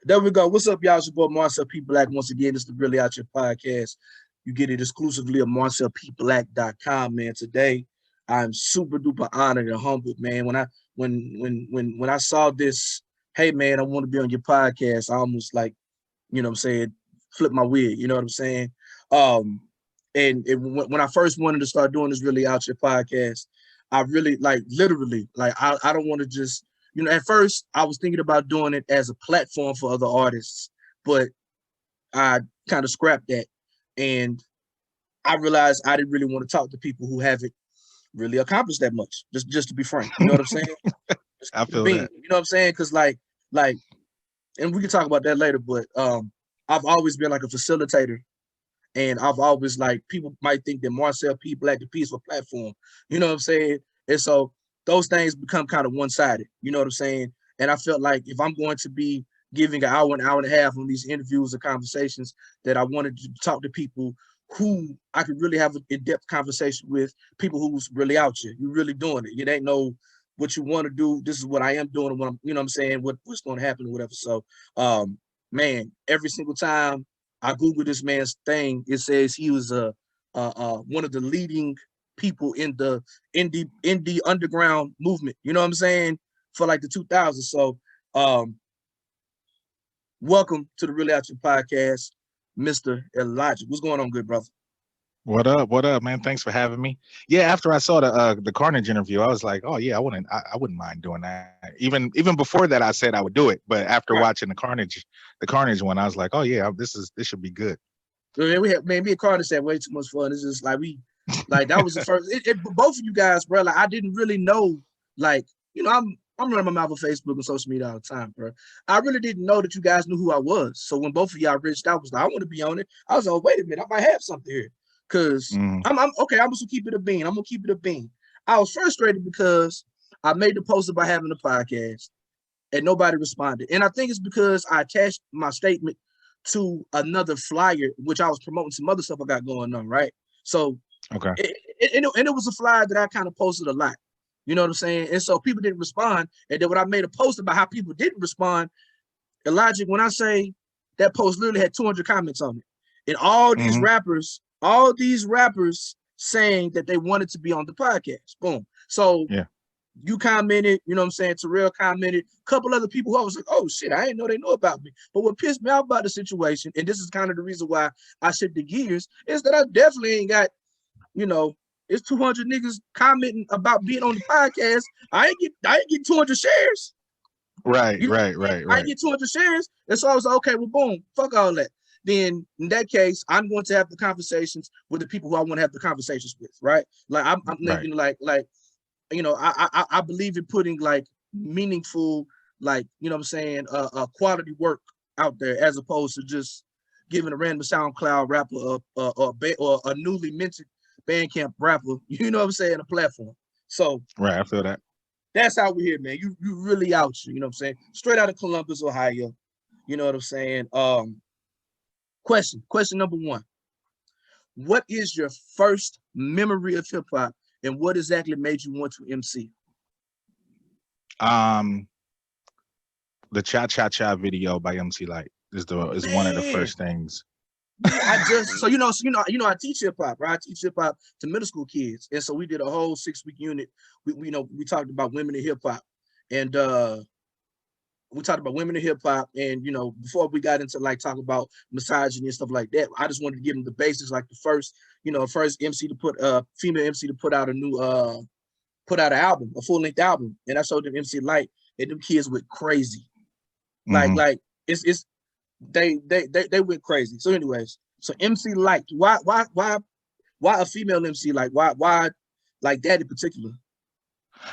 There we go. What's up, y'all? It's your boy Marcel P. Black. Once again, it's the Really Out Your podcast. You get it exclusively at marcelpblack.com, man. Today, I'm super duper honored and humbled, man. When I saw this, hey man, I want to be on your podcast, I almost like, you know what I'm saying, flip my wig, you know what I'm saying? Um, when I first wanted to start doing this Really Out Your podcast, I really like literally like I don't want to just at first I was thinking about doing it as a platform for other artists, but I kind of scrapped that and I realized I didn't really want to talk to people who haven't really accomplished that much. Just to be frank, you know what I'm saying? Just I keep it feel being, that. you know what I'm saying? Because like, and we can talk about that later. But I've always been like a facilitator, and I've always like people might think that Marcel P. Black the Peaceful Platform, you know what I'm saying? And so those things become kind of one sided, you know what I'm saying? And I felt like if I'm going to be giving an hour and a half on these interviews or conversations, that I wanted to talk to people who I could really have an in-depth conversation with, people who's really out here. You're really doing it. It ain't no what you want to do. This is what I am doing. What I'm, you know what I'm saying? What's going to happen or whatever. So, man, every single time I Google this man's thing, it says he was one of the leading people in the indie underground movement. You know what I'm saying? For like the 2000s. So, welcome to the Really Out Your podcast, Mr. Illogic. What's going on, good brother? What up? What up, man? Thanks for having me. Yeah, after I saw the Carnage interview, I was like, oh yeah, I wouldn't mind doing that. Even before that, I said I would do it. But after Right. watching the Carnage one, I was like, oh yeah, this should be good. Man, me and Carter had way too much fun. It's just like like that was the first. Both of you guys, bro. Like I didn't really know, like I'm running my mouth on Facebook and social media all the time, bro. I really didn't know that you guys knew who I was. So when both of y'all reached out, I was like, I want to be on it. I was like, wait a minute, I might have something here, cause Mm, I'm okay. I'm gonna keep it a bean. I'm gonna keep it a bean. I was frustrated because I made the post about having a podcast and nobody responded. And I think it's because I attached my statement to another flyer, which I was promoting some other stuff I got going on, right? So, okay. it was a flyer that I kind of posted a lot. You know what I'm saying? And so people didn't respond. And then when I made a post about how people didn't respond, Illogic, when I say that post literally had 200 comments on it, and Hmm. all these rappers saying that they wanted to be on the podcast. Boom. So Yeah. you commented, you know what I'm saying? Terrell commented, a couple other people who I was like, oh shit, I didn't know they know about me. But what pissed me off about the situation, and this is kind of the reason why I shifted gears, is that I definitely ain't got, you know, it's 200 niggas commenting about being on the podcast. I ain't get 200 shares. Right. You know Right. what I'm saying? Right. I ain't Right. get 200 shares. And so I was like, okay, well, boom, fuck all that. Then in that case, I'm going to have the conversations with the people who I want to have the conversations with, right? Like I'm Right. thinking I believe in putting like meaningful, like, you know what I'm saying, quality work out there as opposed to just giving a random SoundCloud rapper or a newly minted Bandcamp rapper, you know what I'm saying, a platform. So Right. I feel that. that's how we here, man. You really out here, you know what I'm saying? Straight out of Columbus, Ohio. You know what I'm saying? Question number one. What is your first memory of hip hop and what exactly made you want to MC? Um, the Cha Cha Cha video by MC Light is one of the Man, first things. man, I just I teach hip hop, right? I teach hip hop to middle school kids, and so we did a whole 6 week unit. We talked about women in hip hop, and we talked about women in hip hop, and before we got into like talk about misogyny and stuff like that, I just wanted to give them the basics, like the first MC to put female MC to put out a new put out an album, a full length album, and I showed them MC Light, and them kids went crazy, like Hmm. like it's they went crazy. So, anyways, so MC Light, why a female MC? Like why like that in particular?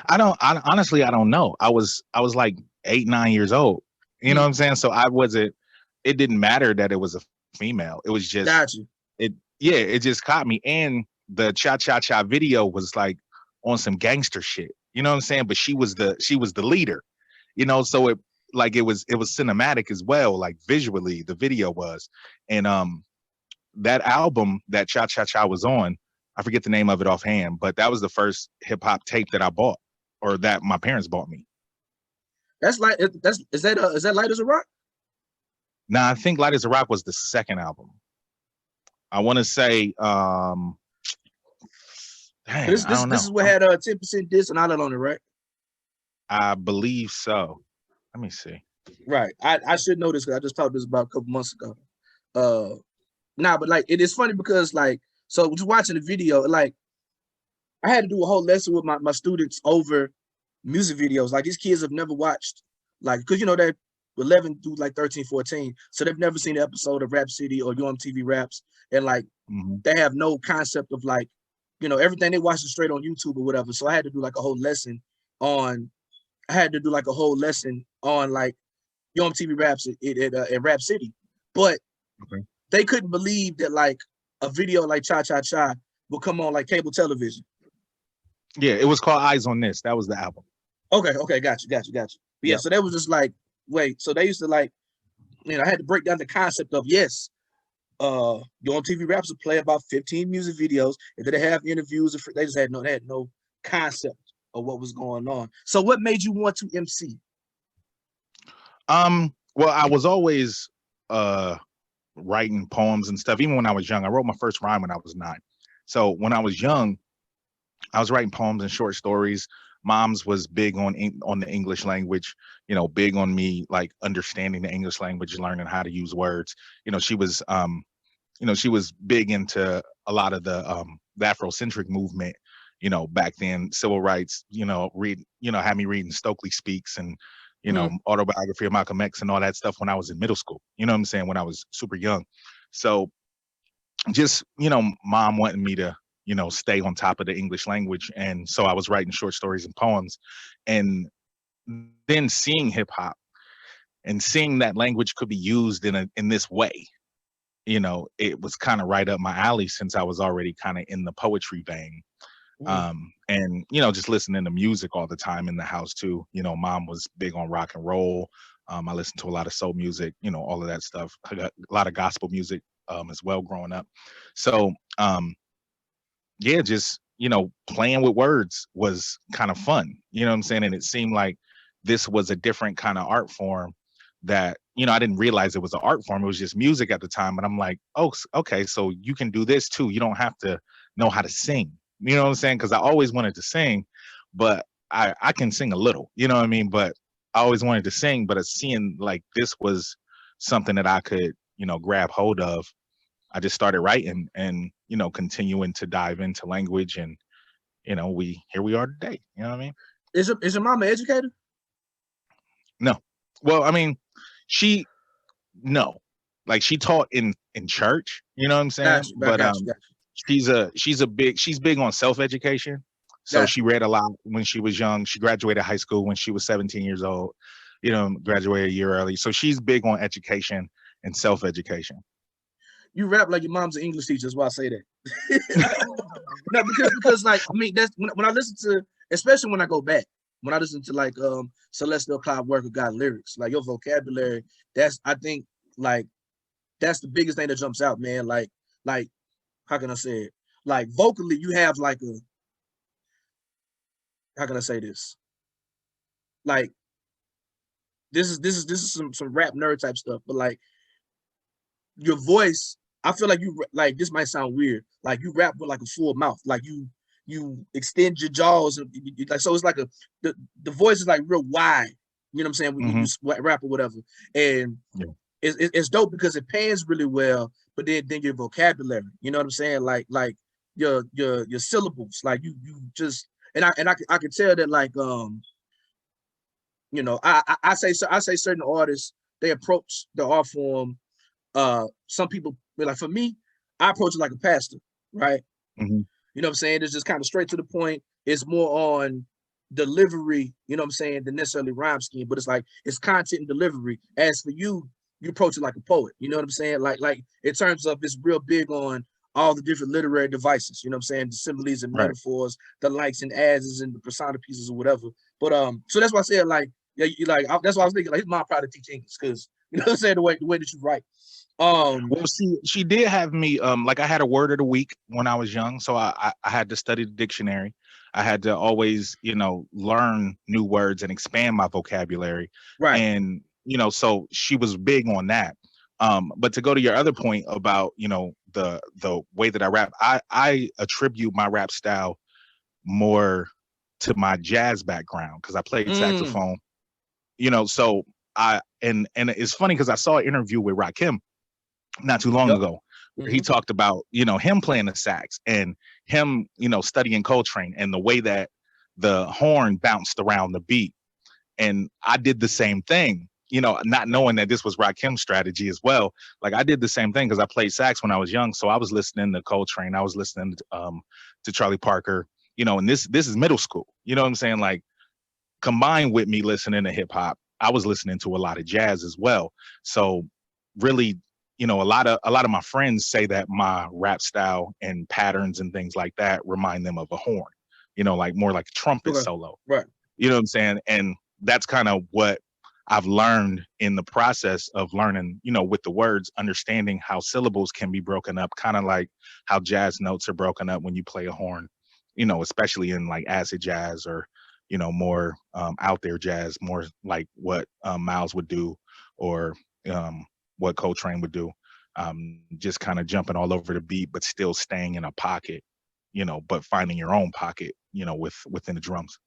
Honestly, I don't know. I was like 8, 9 years old. You know what Hmm, I'm saying? So I wasn't. It didn't matter that it was a female. It was just got you. it. Yeah, it just caught me. And the Cha Cha Cha video was like on some gangster shit. You know what I'm saying? But she was the leader. So it was cinematic as well. Like visually, the video was, and that album that Cha Cha Cha was on. I forget the name of it offhand, but that was the first hip hop tape that I bought or that my parents bought me. That's like that's is that Light as a Rock? Now I think Light as a Rock was the second album. I want to say, dang, This I this don't this know. is what had 10% disc and all that on it, right? I believe so. Let me see. Right. I should know this because I just talked this about a couple months ago. But like it is funny because like so just watching the video, like I had to do a whole lesson with my students over music videos. Like these kids have never watched, like, because they're 11 through like 13, 14. So they've never seen an episode of Rap City or UMTV Raps. And like they have no concept of like, everything they watch is straight on YouTube or whatever. So I had to do like a whole lesson on like UMTV Raps at Rap City. But they couldn't believe that like a video like Cha Cha Cha will come on like cable television. Yeah, it was called Eyes on This. That was the album. Okay, got you. But yeah, so that was just like, wait, so they used to like, I had to break down the concept of, yes, your on TV Raps would play about 15 music videos, and then they have interviews. They just had no concept of what was going on. So what made you want to MC? Well, I was always writing poems and stuff. Even when I was young, I wrote my first rhyme when I was 9. So when I was young, I was writing poems and short stories. Mom's was big on the English language, big on me like understanding the English language, learning how to use words. She was she was big into a lot of the Afrocentric movement, back then, civil rights, had me reading Stokely Speaks and autobiography of Malcolm X and all that stuff when I was in middle school. You know what I'm saying? When I was super young. So just, mom wanting me to, stay on top of the English language. And so I was writing short stories and poems, and then seeing hip hop and seeing that language could be used in this way, it was kind of right up my alley since I was already kind of in the poetry vein. And just listening to music all the time in the house too. Mom was big on rock and roll. I listened to a lot of soul music, all of that stuff. I got a lot of gospel music as well growing up. So yeah, just playing with words was kind of fun. You know what I'm saying? And it seemed like this was a different kind of art form that I didn't realize it was an art form. It was just music at the time. But I'm like, oh, okay, so you can do this too. You don't have to know how to sing. You know what I'm saying? Because I always wanted to sing, but I can sing a little. You know what I mean? But I always wanted to sing. But seeing like this was something that I could grab hold of, I just started writing and continuing to dive into language, and here we are today. You know what I mean? Is your mama an educator? No. Well, I mean, no, like she taught in church. You know what I'm saying? But she's big on self-education. So she read a lot when she was young. She graduated high school when she was 17 years old. Graduated a year early. So she's big on education and self-education. You rap like your mom's an English teacher. That's why I say that. No, because like, I mean, that's when I listen to, especially when I go back, when I listen to like Celestial Cloudwork or God lyrics, like your vocabulary, I think like that's the biggest thing that jumps out, man. Like how can I say it? Like vocally, you have like how can I say this? Like this is some rap nerd type stuff, but like your voice, I feel like this might sound weird. Like you rap with like a full mouth, like you extend your jaws, and like, so it's like the voice is like real wide. You know what I'm saying? When you rap or whatever, and it's dope because it pans really well. But then your vocabulary, you know what I'm saying? Like your syllables, like you just, and I can tell that like I say certain artists, they approach the art form. Some people, like for me, I approach it like a pastor, right? You know what I'm saying? It's just kind of straight to the point. It's more on delivery, you know what I'm saying, than necessarily rhyme scheme, but it's like it's content and delivery. As for you, you approach it like a poet, you know what I'm saying? Like in terms of, it's real big on all the different literary devices, you know what I'm saying? The similes and metaphors, the likes and ads and the persona pieces or whatever. But so that's why I said like, yeah, that's why I was thinking like his mom probably teach English, because you know what I'm saying, the way that you write. Well, she did have me like I had a word of the week when I was young, so I had to study the dictionary. I had to always learn new words and expand my vocabulary, right? And so she was big on that. But to go to your other point about, the way that I rap, I attribute my rap style more to my jazz background because I played Mm. saxophone, so and it's funny because I saw an interview with Rakim not too long Yep. ago where he Mm-hmm. talked about, him playing the sax and him, studying Coltrane and the way that the horn bounced around the beat. And I did the same thing, not knowing that this was Rakim's strategy as well. Like I did the same thing because I played sax when I was young. So I was listening to Coltrane, I was listening to Charlie Parker, and this is middle school. You know what I'm saying? Like combined with me listening to hip hop, I was listening to a lot of jazz as well. So really, a lot of my friends say that my rap style and patterns and things like that remind them of a horn, like more like a trumpet Okay. solo. Right. You know what I'm saying? And that's kind of what I've learned in the process of learning, with the words, understanding how syllables can be broken up, kind of like how jazz notes are broken up when you play a horn, especially in like acid jazz or, more out there jazz, more like what Miles would do or what Coltrane would do. Just kind of jumping all over the beat, but still staying in a pocket, but finding your own pocket, within the drums.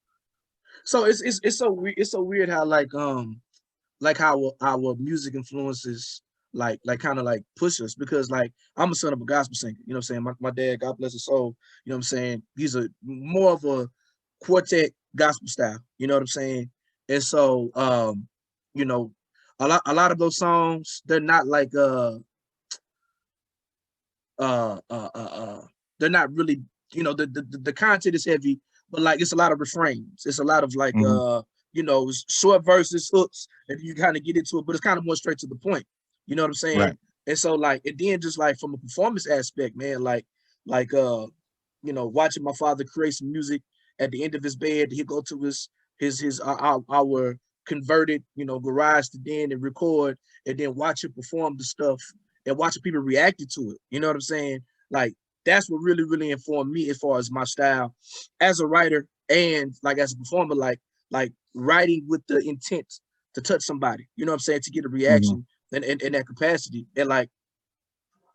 So it's so weird how like how our music influences like kind of like push us because like I'm a son of a gospel singer, you know what I'm saying? My dad, God bless his soul, you know what I'm saying? He's a more of a quartet gospel style, you know what I'm saying? And so you know, a lot of those songs, they're not like uh uh uh, uh they're not really, the content is heavy, but like it's a lot of refrains, it's a lot of like Hmm. short verses, hooks, and you kind of get into it, but it's kind of more straight to the point, you know what I'm saying? Right. And so like, and then just like from a performance aspect, man, like watching my father create some music at the end of his bed, he'd go to his our converted garage to den and record, and then watch him perform the stuff and watching people reacted to it. You know what I'm saying? Like that's what really, really informed me as far as my style as a writer and like as a performer, like writing with the intent to touch somebody. You know what I'm saying? To get a Hmm. reaction in that capacity. And like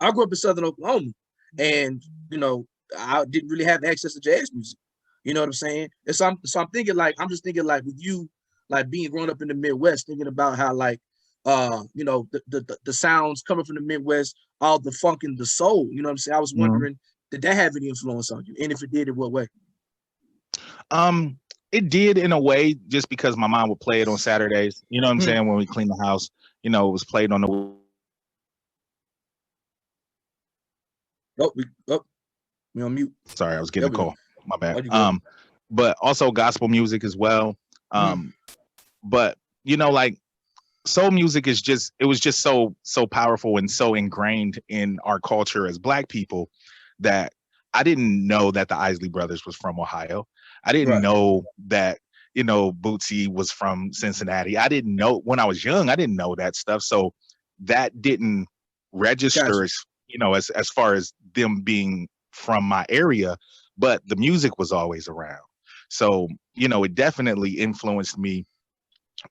I grew up in Southern Oklahoma, and you know I didn't really have access to jazz music. You know what I'm saying? And so I'm thinking like I'm just thinking like with you like being grown up in the Midwest, thinking about how like the sounds coming from the Midwest, all the funk and the soul. You know what I'm saying? I was Hmm. wondering, did that have any influence on you? And if it did, in what way? Um, it did in a way, just because my mom would play it on Saturdays. You know what I'm Hmm. saying? When we clean the house, it was played on the. Oh, we on mute. Sorry, I was getting There a we go. call. My bad. Oh, you good? But also gospel music as well. Hmm. But like soul music is just it was just so powerful and so ingrained in our culture as Black people that I didn't know that the Isley Brothers was from Ohio. I didn't Right. know that Bootsy was from Cincinnati. I didn't know when I was young. I didn't know that stuff. So that didn't register Gotcha. as far as them being from my area, but the music was always around. So it definitely influenced me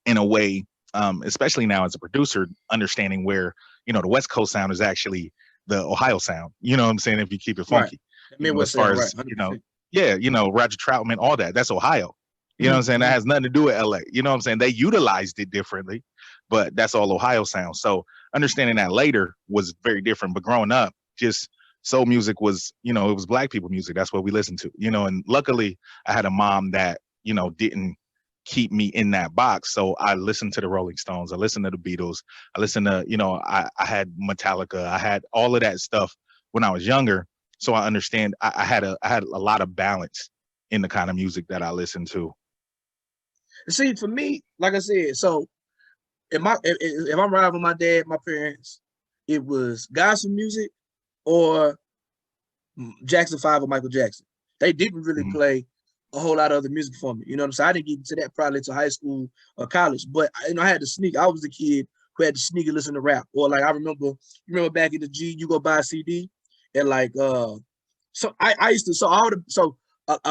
in a way, especially now as a producer, understanding where the West Coast sound is actually the Ohio sound. You know what I'm saying? If you keep it Right. funky, as Midwest far sound. Right. as 100%. yeah, Roger Troutman, all that. That's Ohio. You know what I'm Hmm. saying? That Hmm. has nothing to do with LA. You know what I'm saying? They utilized it differently, but that's all Ohio sound. So understanding that later was very different. But growing up, just soul music was, it was Black people music. That's what we listened to. And luckily I had a mom that, didn't keep me in that box. So I listened to the Rolling Stones. I listened to the Beatles. I listened to, I had Metallica. I had all of that stuff when I was younger. So I understand. I had a lot of balance in the kind of music that I listened to. See, for me, like I said, so if I'm riding with my dad, my parents, it was gospel music or Jackson 5 or Michael Jackson. They didn't really Mhm. play a whole lot of other music for me. You know what I'm saying? I didn't get into that probably to high school or college, but I had to sneak. I was the kid who had to sneak and listen to rap. Or like I remember back in the G, you go buy a CD and like so I used to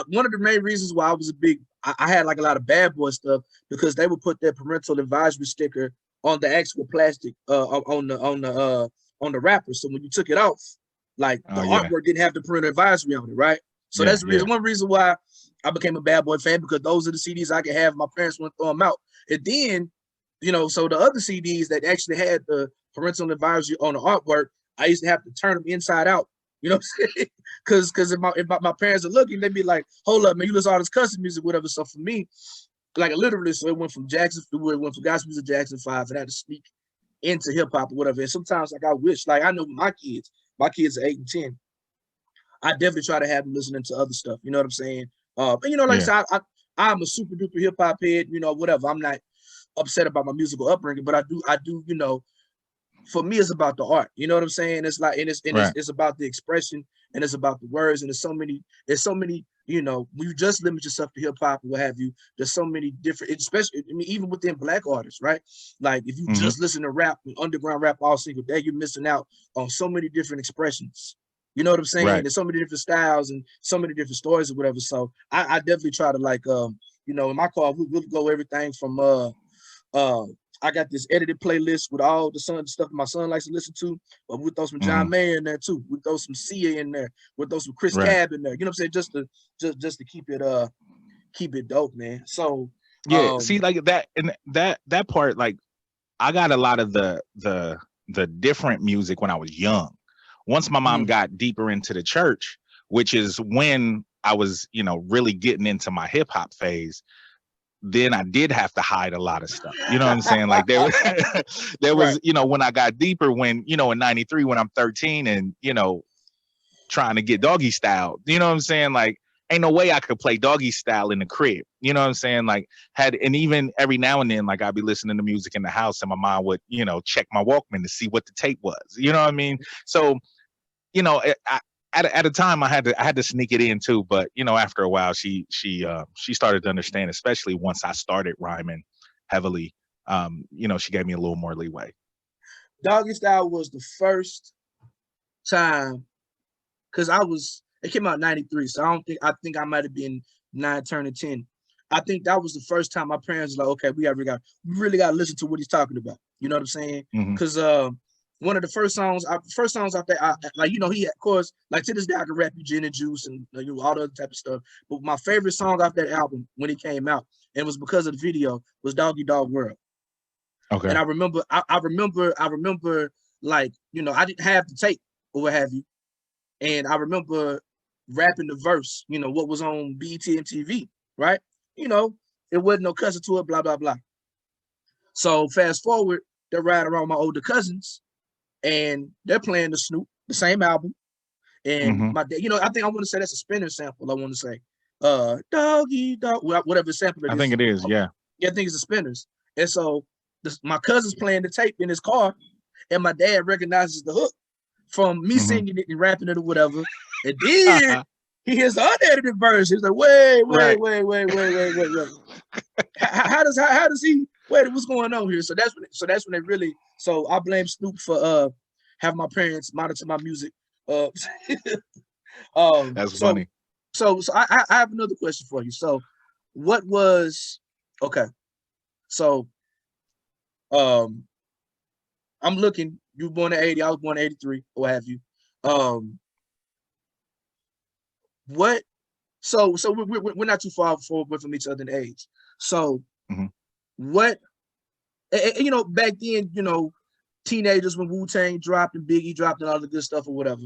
one of the main reasons why I was I had like a lot of bad boy stuff because they would put their parental advisory sticker on the actual plastic on the wrapper. So when you took it off, like the Oh yeah. artwork didn't have the parental advisory on it, right? So Yeah. that's the Yeah. reason. One reason why I became a Bad Boy fan, because those are the CDs I could have. My parents wouldn't throw them out. And then, so the other CDs that actually had the parental advisory on the artwork, I used to have to turn them inside out. You know what I'm saying? Because if my parents are looking, they'd be like, "Hold up, man, you listen to all this custom music, whatever." So for me, like literally, so it went from gospel music Jackson 5, and I had to sneak into hip hop or whatever. And sometimes, like, I wish, like, I know my kids are 8 and 10. I definitely try to have them listening to other stuff. You know what I'm saying? And like I Yeah. said, I'm a super duper hip hop head. Whatever. I'm not upset about my musical upbringing, but I do. For me, it's about the art. You know what I'm saying? It's like, and Right. it's about the expression, and it's about the words, and there's so many. When you just limit yourself to hip hop or what have you, there's so many different, especially, I mean, even within Black artists, right? Like if you Mm-hmm. just listen to rap, underground rap all single day, you're missing out on so many different expressions. You know what I'm saying? Right. There's so many different styles and so many different stories or whatever. So I definitely try to, like, in my car, we'll go everything from uh I got this edited playlist with all the stuff my son likes to listen to, but we'll throw some Mm-hmm. John Mayer in there too. We'll throw some Sia in there. We'll throw some Chris Right. Cab in there. You know what I'm saying? Just to keep it dope, man. So Yeah. See, like that, and that part, like I got a lot of the different music when I was young. Once my mom got deeper into the church, which is when I was, really getting into my hip hop phase, then I did have to hide a lot of stuff. You know what I'm saying? Like there was, there right. was, when I got deeper, when, in 93, when I'm 13 and, trying to get doggy style, you know what I'm saying? Like, ain't no way I could play doggy style in the crib. You know what I'm saying? Like and even every now and then, like I'd be listening to music in the house and my mom would, check my Walkman to see what the tape was. You know what I mean? So, at a time I had to sneak it in too, but after a while she started to understand, especially once I started rhyming heavily. She gave me a little more leeway. Doggy Style was the first time, because it came out in 93, so I think I might have been 9 turning 10. I think that was the first time my parents were like, okay, we really got to listen to what he's talking about. You know what I'm saying? Mm-hmm. Because one of the first songs out there, he, of course, like to this day I can rap you Gin and Juice and all the other type of stuff. But my favorite song off that album when it came out, and it was because of the video, was Doggy Dog World. Okay. And I remember, like, I didn't have the tape or what have you. And I remember rapping the verse, what was on BET and TV, right? It wasn't no cussing to it, blah, blah, blah. So fast forward, they're riding around my older cousins and they're playing the Snoop, the same album. And my dad, I think I want to say that's a Spinner sample. I want to say, doggy, dog, whatever sample it I is. think it is, yeah. Yeah, I think it's the Spinners. And so my cousin's playing the tape in his car, and my dad recognizes the hook from me singing it and rapping it or whatever. And then he hears the unedited version. He's like, wait. How does he wait? What's going on here? So that's when they really. So I blame Snoop for having my parents monitor my music. That's funny. So I have another question for you. So what was okay? So I'm looking. You were born in 80. I was born in 83. Or what have you? What? So we're not too far forward from each other in age. So what? Back then, teenagers when Wu-Tang dropped and Biggie dropped and all the good stuff or whatever.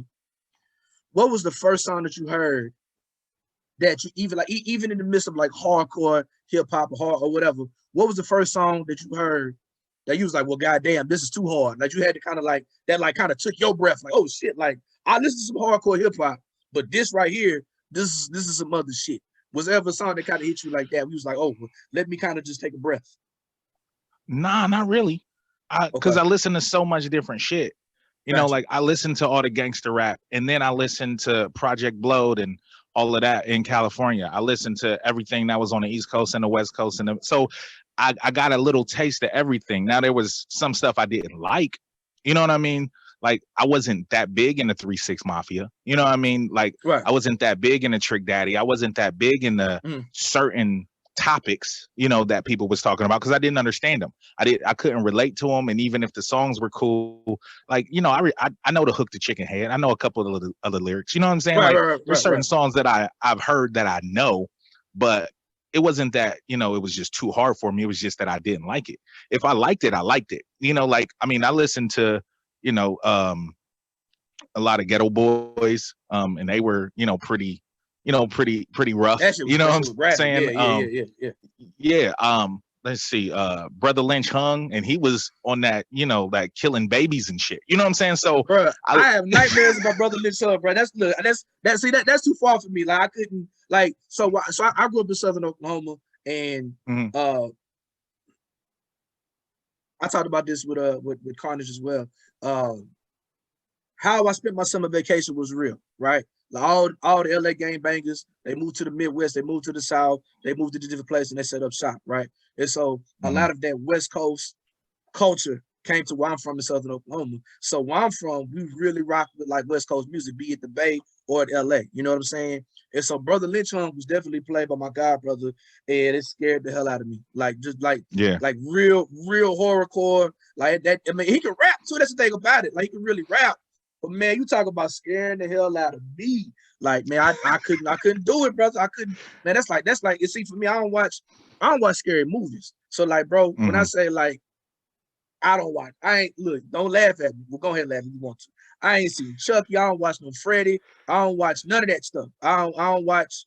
What was the first song that you heard that you even in the midst of like hardcore hip hop or whatever? What was the first song that you heard that you was like, well, goddamn, this is too hard? Like you had to kind of like that, like kind of took your breath, like, oh shit, like I listen to some hardcore hip hop, but this right here, this is some other shit. Was there ever a song that kind of hit you like that? We was like, oh, well, let me kind of just take a breath. Nah, not really. Because I listen to so much different shit. Like I listen to all the gangster rap, and then I listen to Project Blowed and all of that in California. I listened to everything that was on the East Coast and the West Coast, and so I got a little taste of everything. Now there was some stuff I didn't like. You know what I mean? Like I wasn't that big in the 3-6 Mafia. You know what I mean? Like I wasn't that big in the Trick Daddy. I wasn't that big in the certain topics, you know, that people was talking about, because I didn't understand them. I couldn't relate to them, and even if the songs were cool, like, you know, I know the hook to Chicken Head. I know a couple of the other lyrics. You know what I'm saying? Right, Like, right, there's right, certain right. songs that I've heard that I know, but it wasn't that, you know, it was just too hard for me. It was just that I didn't like it. If I liked it, I liked it. You know, like, I mean, I listened to, you know, a lot of Ghetto Boys, and they were, you know, pretty rough. You know That what shit I'm was graphic. saying? Yeah, yeah, yeah, yeah, yeah. Yeah. Let's see. Brother Lynch hung, and he was on that, you know, like killing babies and shit. You know what I'm saying? So Bro, I, I have nightmares about Brother Lynch, bro. That's too far for me. Like I couldn't like I grew up in Southern Oklahoma, and mhm, uh I talked about this with Carnage as well. How I spent my summer vacation was real, right? Like all the LA gang bangers, they moved to the Midwest, they moved to the South, they moved to the different places, and they set up shop, right? And so a mhm. lot of that West Coast culture came to where I'm from in Southern Oklahoma. So where I'm from, we really rock with like West Coast music, be it the Bay or at LA. You know what I'm saying? And so Brother Lynch was definitely played by my god brother, and it scared the hell out of me. Like just Yeah. like real horrorcore. Like that. I mean, he can rap too. That's the thing about it. Like he can really rap. But man, you talk about scaring the hell out of me. Like man, I couldn't do it, brother. I couldn't. Man, that's like you see for me. I don't watch scary movies. So like, bro, when I Hmm. say like I don't watch. I ain't look. Don't laugh at me. Well, go ahead, and laugh if you want to. I ain't seen Chucky. I don't watch no Freddy. I don't watch none of that stuff. I don't watch.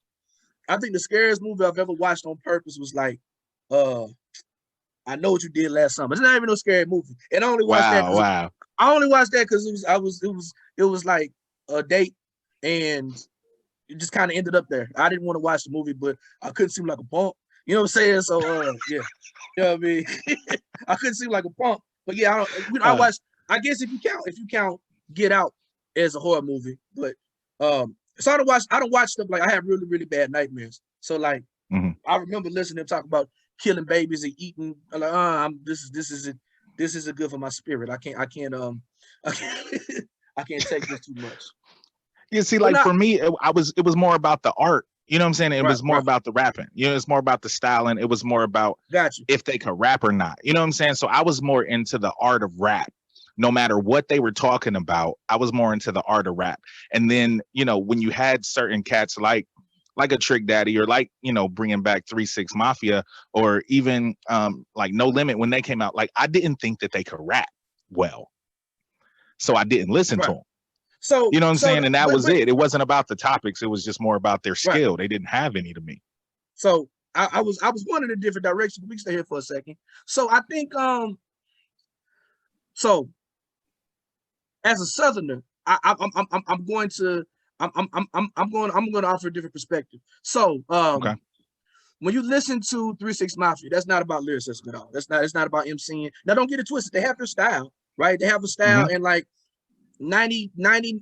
I think the scariest movie I've ever watched on purpose was like, uh, I Know What You Did Last Summer. It's not even no scary movie. And I only watched that Wow. because Wow. it was like a date, and it just kind of ended up there. I didn't want to watch the movie, but I couldn't seem like a punk. You know what I'm saying? So yeah, you know what I mean. I couldn't seem like a punk, but yeah, I Uh, watched. I guess if you count Get Out as a horror movie, but so I don't watch stuff like I have really bad nightmares. So like mhm. I remember listening to them talk about killing babies and eating. I'm like, this isn't good for my spirit. I can't I can't take this too much. You see, But like, not for me, it was more about the art. You know what I'm saying? It right, was more right. about the rapping. You know, it's more about the styling. It was more about Got you. if they could rap or not. You know what I'm saying? So I was more into the art of rap. No matter what they were talking about, I was more into the art of rap. And then, you know, when you had certain cats like a Trick Daddy, or like, you know, bringing back 3 6 Mafia, or even like No Limit, when they came out, like, I didn't think that they could rap well, so I didn't listen to Right. them. So You know what I'm saying? And that was but it. It wasn't about the topics. It was just more about their right. skill. They didn't have any to me. So I was going in a different direction. We can stay here for a second. So I think so as a Southerner, I'm going to I'm going to offer a different perspective. So Okay. when you listen to 3 6 Mafia, that's not about lyricism at all. It's not about emceeing. Now don't get it twisted. They have their style, right? They have a style, Hmm. and like 90%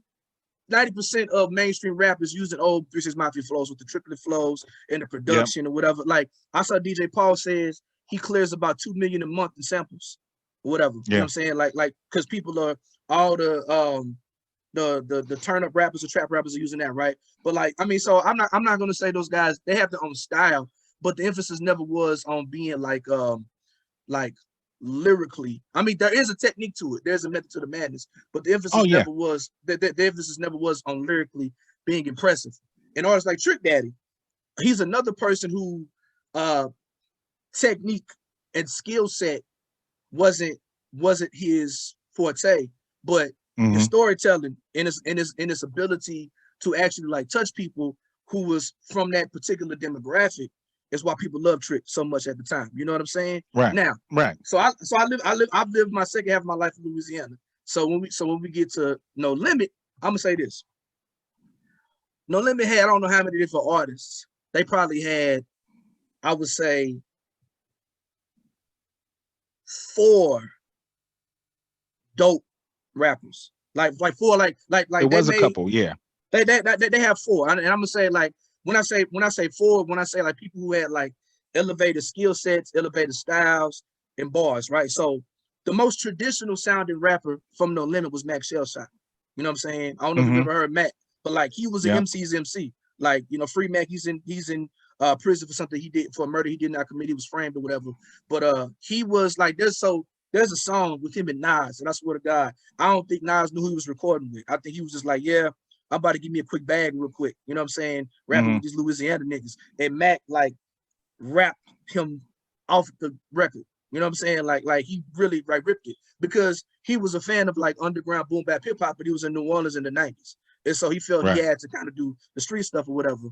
of mainstream rap is using old 3 6 Mafia flows with the triplet flows and the Yep. production or whatever. Like I saw DJ Paul says he clears about 2 million a month in samples or whatever. You know what Yeah. I'm saying? Like because people are all the turn up rappers or trap rappers are using that, right? But like I mean, so I'm not gonna say those guys, they have their own style, but the emphasis never was on being like lyrically. I mean, there is a technique to it. There's a method to the madness, but the Oh emphasis yeah. never was the emphasis never was on lyrically being impressive. And artists like Trick Daddy, he's another person who technique and skill set wasn't his forte, but his Hmm. storytelling and his ability to actually like touch people who was from that particular demographic is why people love Trick so much at the time. You know what I'm saying? Right. Now, Right. I've lived my second half of my life in Louisiana. So when we get to No Limit, I'm gonna say this. No Limit had I don't know how many different artists. They probably had, I would say, four dope rappers. Like four It they was a made couple. Yeah. they have four. And I'm gonna say like when I say four, when I say like people who had like elevated skill sets, elevated styles, and bars, right? So the most traditional sounding rapper from No Limit was Mac Shellshot. You know what I'm saying? I don't know if you've Hmm. ever heard Mac, but like he was an Yeah. MC's MC. Like, you know, Free Mac, he's in prison for something he did, for a murder he did not commit. He was framed or whatever. But he was like, there's a song with him and Nas, and I swear to God, I don't think Nas knew who he was recording with. I think he was just like, yeah, I'm about to give me a quick bag real quick. You know what I'm saying? Rapping with these Louisiana niggas. And Mac like rapped him off the record. You know what I'm saying? Like he really like ripped it because he was a fan of like underground boom bap hip hop, but he was in New Orleans in the 90s. And so he felt he had to kind of do the street stuff or whatever.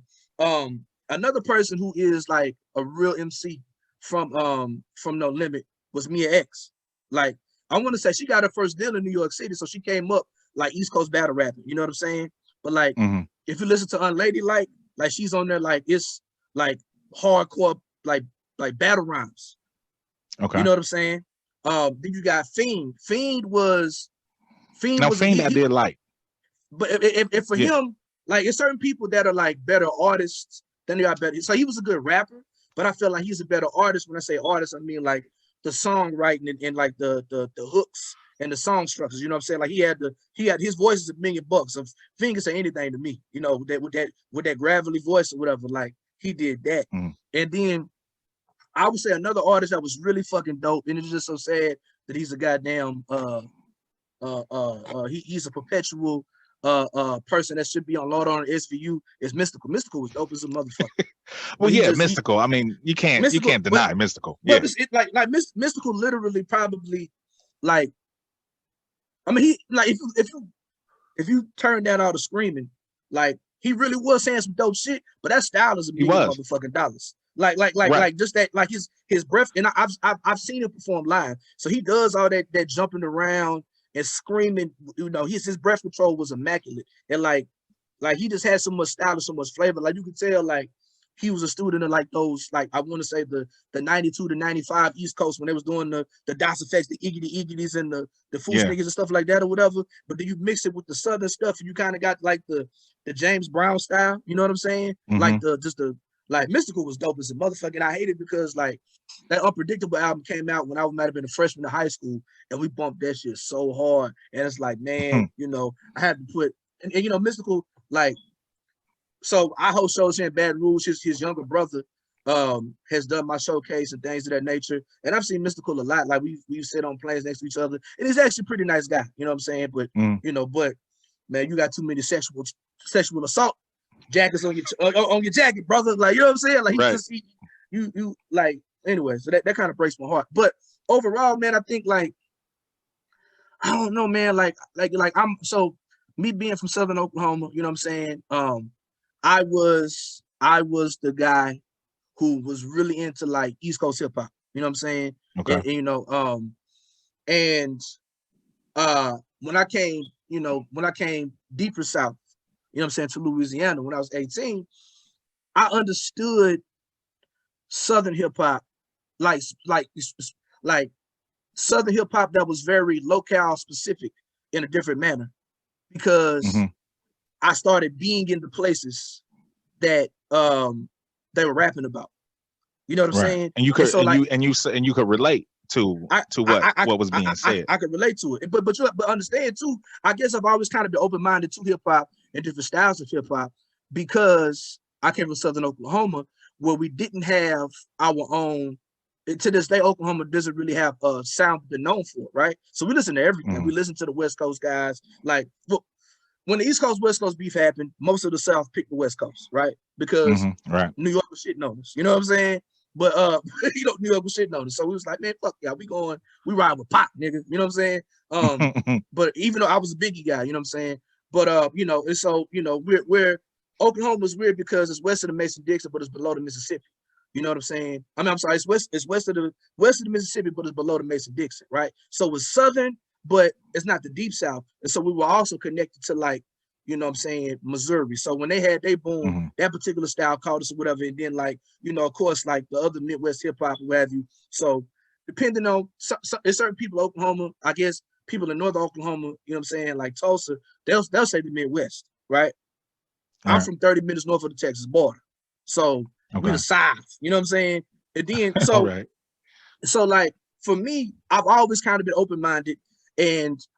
Another person who is like a real MC from No Limit was Mia X. Like, I want to say she got her first deal in New York City, so she came up like East Coast battle rapping. You know what I'm saying? But like, if you listen to Unladylike, like she's on there, like it's like hardcore, like battle rhymes. Okay. You know what I'm saying? Then you got Fiend. Fiend was I did like. But if for him, like it's certain people that are like better artists than they are better. So he was a good rapper, but I feel like he's a better artist. When I say artist, I mean like the songwriting and like the hooks and the song structures. You know what I'm saying? Like he had his voice is $1 million. So Fiend can say anything to me, you know, with that gravelly voice or whatever. Like he did that. And then I would say another artist that was really fucking dope, and it's just so sad that he's a goddamn he's a perpetual person that should be on Lord on SVU is Mystical. Mystical was dope as a motherfucker. Well, Mystical. I mean, you can't deny Mystical. But it's like Mystical literally probably like. I mean, he like if you turn down all the screaming, like he really was saying some dope shit, but that style is $1 million motherfucking dollars. Like just that, like his breath, and I've seen him perform live. So he does all that jumping around and screaming. You know, his breath control was immaculate, and like he just had so much style and so much flavor. Like you could tell, like he was a student of like those, like I want to say the 92 to 95 East Coast when they was doing the DOS effects, the Iggities and the Fools niggas and stuff like that or whatever. But then you mix it with the Southern stuff, and you kind of got like the James Brown style. You know what I'm saying? Like like Mystical was dope as a motherfucker. And I hate it because like that Unpredictable album came out when I might have been a freshman in high school, and we bumped that shit so hard. And it's like, man, you know, I had to put and you know, Mystical, like, so I host shows here in Baton Rouge. His younger brother has done my showcase and things of that nature. And I've seen Mystical a lot. Like we sit on planes next to each other, and he's actually a pretty nice guy. You know what I'm saying? But you know, but man, you got too many sexual assault jackets on your jacket, brother. Like, you know what I'm saying? Like you like anyway. So that kind of breaks my heart. But overall, man, I think like I don't know, man. Like I'm so me being from Southern Oklahoma. You know what I'm saying? I was the guy who was really into like East Coast hip hop. You know what I'm saying? Okay. And, you know, when I came deeper south, you know what I'm saying, to Louisiana when I was 18, I understood Southern hip hop, like Southern hip hop that was very locale specific in a different manner, because I started being in the places that they were rapping about. You know what I'm saying? And you could you could relate to what was being said. I could relate to it, but understand too. I guess I've always kind of been open minded to hip hop and different styles of hip hop because I came from Southern Oklahoma, where we didn't have our own. To this day, Oklahoma doesn't really have a sound they're known for, right? So we listen to everything. We listen to the West Coast guys. Like, when the East Coast West Coast beef happened, most of the South picked the West Coast, right? Because New York was shitting on us. You know what I'm saying? But you know, New York was shitting on us. So we was like, man, fuck y'all. We ride with Pop, nigga. You know what I'm saying? But even though I was a Biggie guy, you know what I'm saying? But you know, and so you know, we're Oklahoma's weird because it's west of the Mason-Dixon, but it's below the Mississippi. You know what I'm saying? I mean, I'm sorry, it's west of the Mississippi, but it's below the Mason-Dixon, right? So it's southern, but it's not the deep south. And so we were also connected to, like, you know what I'm saying, Missouri. So when they had their boom, that particular style called us or whatever, and then, like, you know, of course, like the other Midwest hip hop or what have you. So depending on there's certain people in Oklahoma, I guess people in Northern Oklahoma, you know what I'm saying, like Tulsa, they'll say the Midwest, right? I'm from 30 minutes north of the Texas border. So we the South, you know what I'm saying? And then so like for me, I've always kind of been open-minded,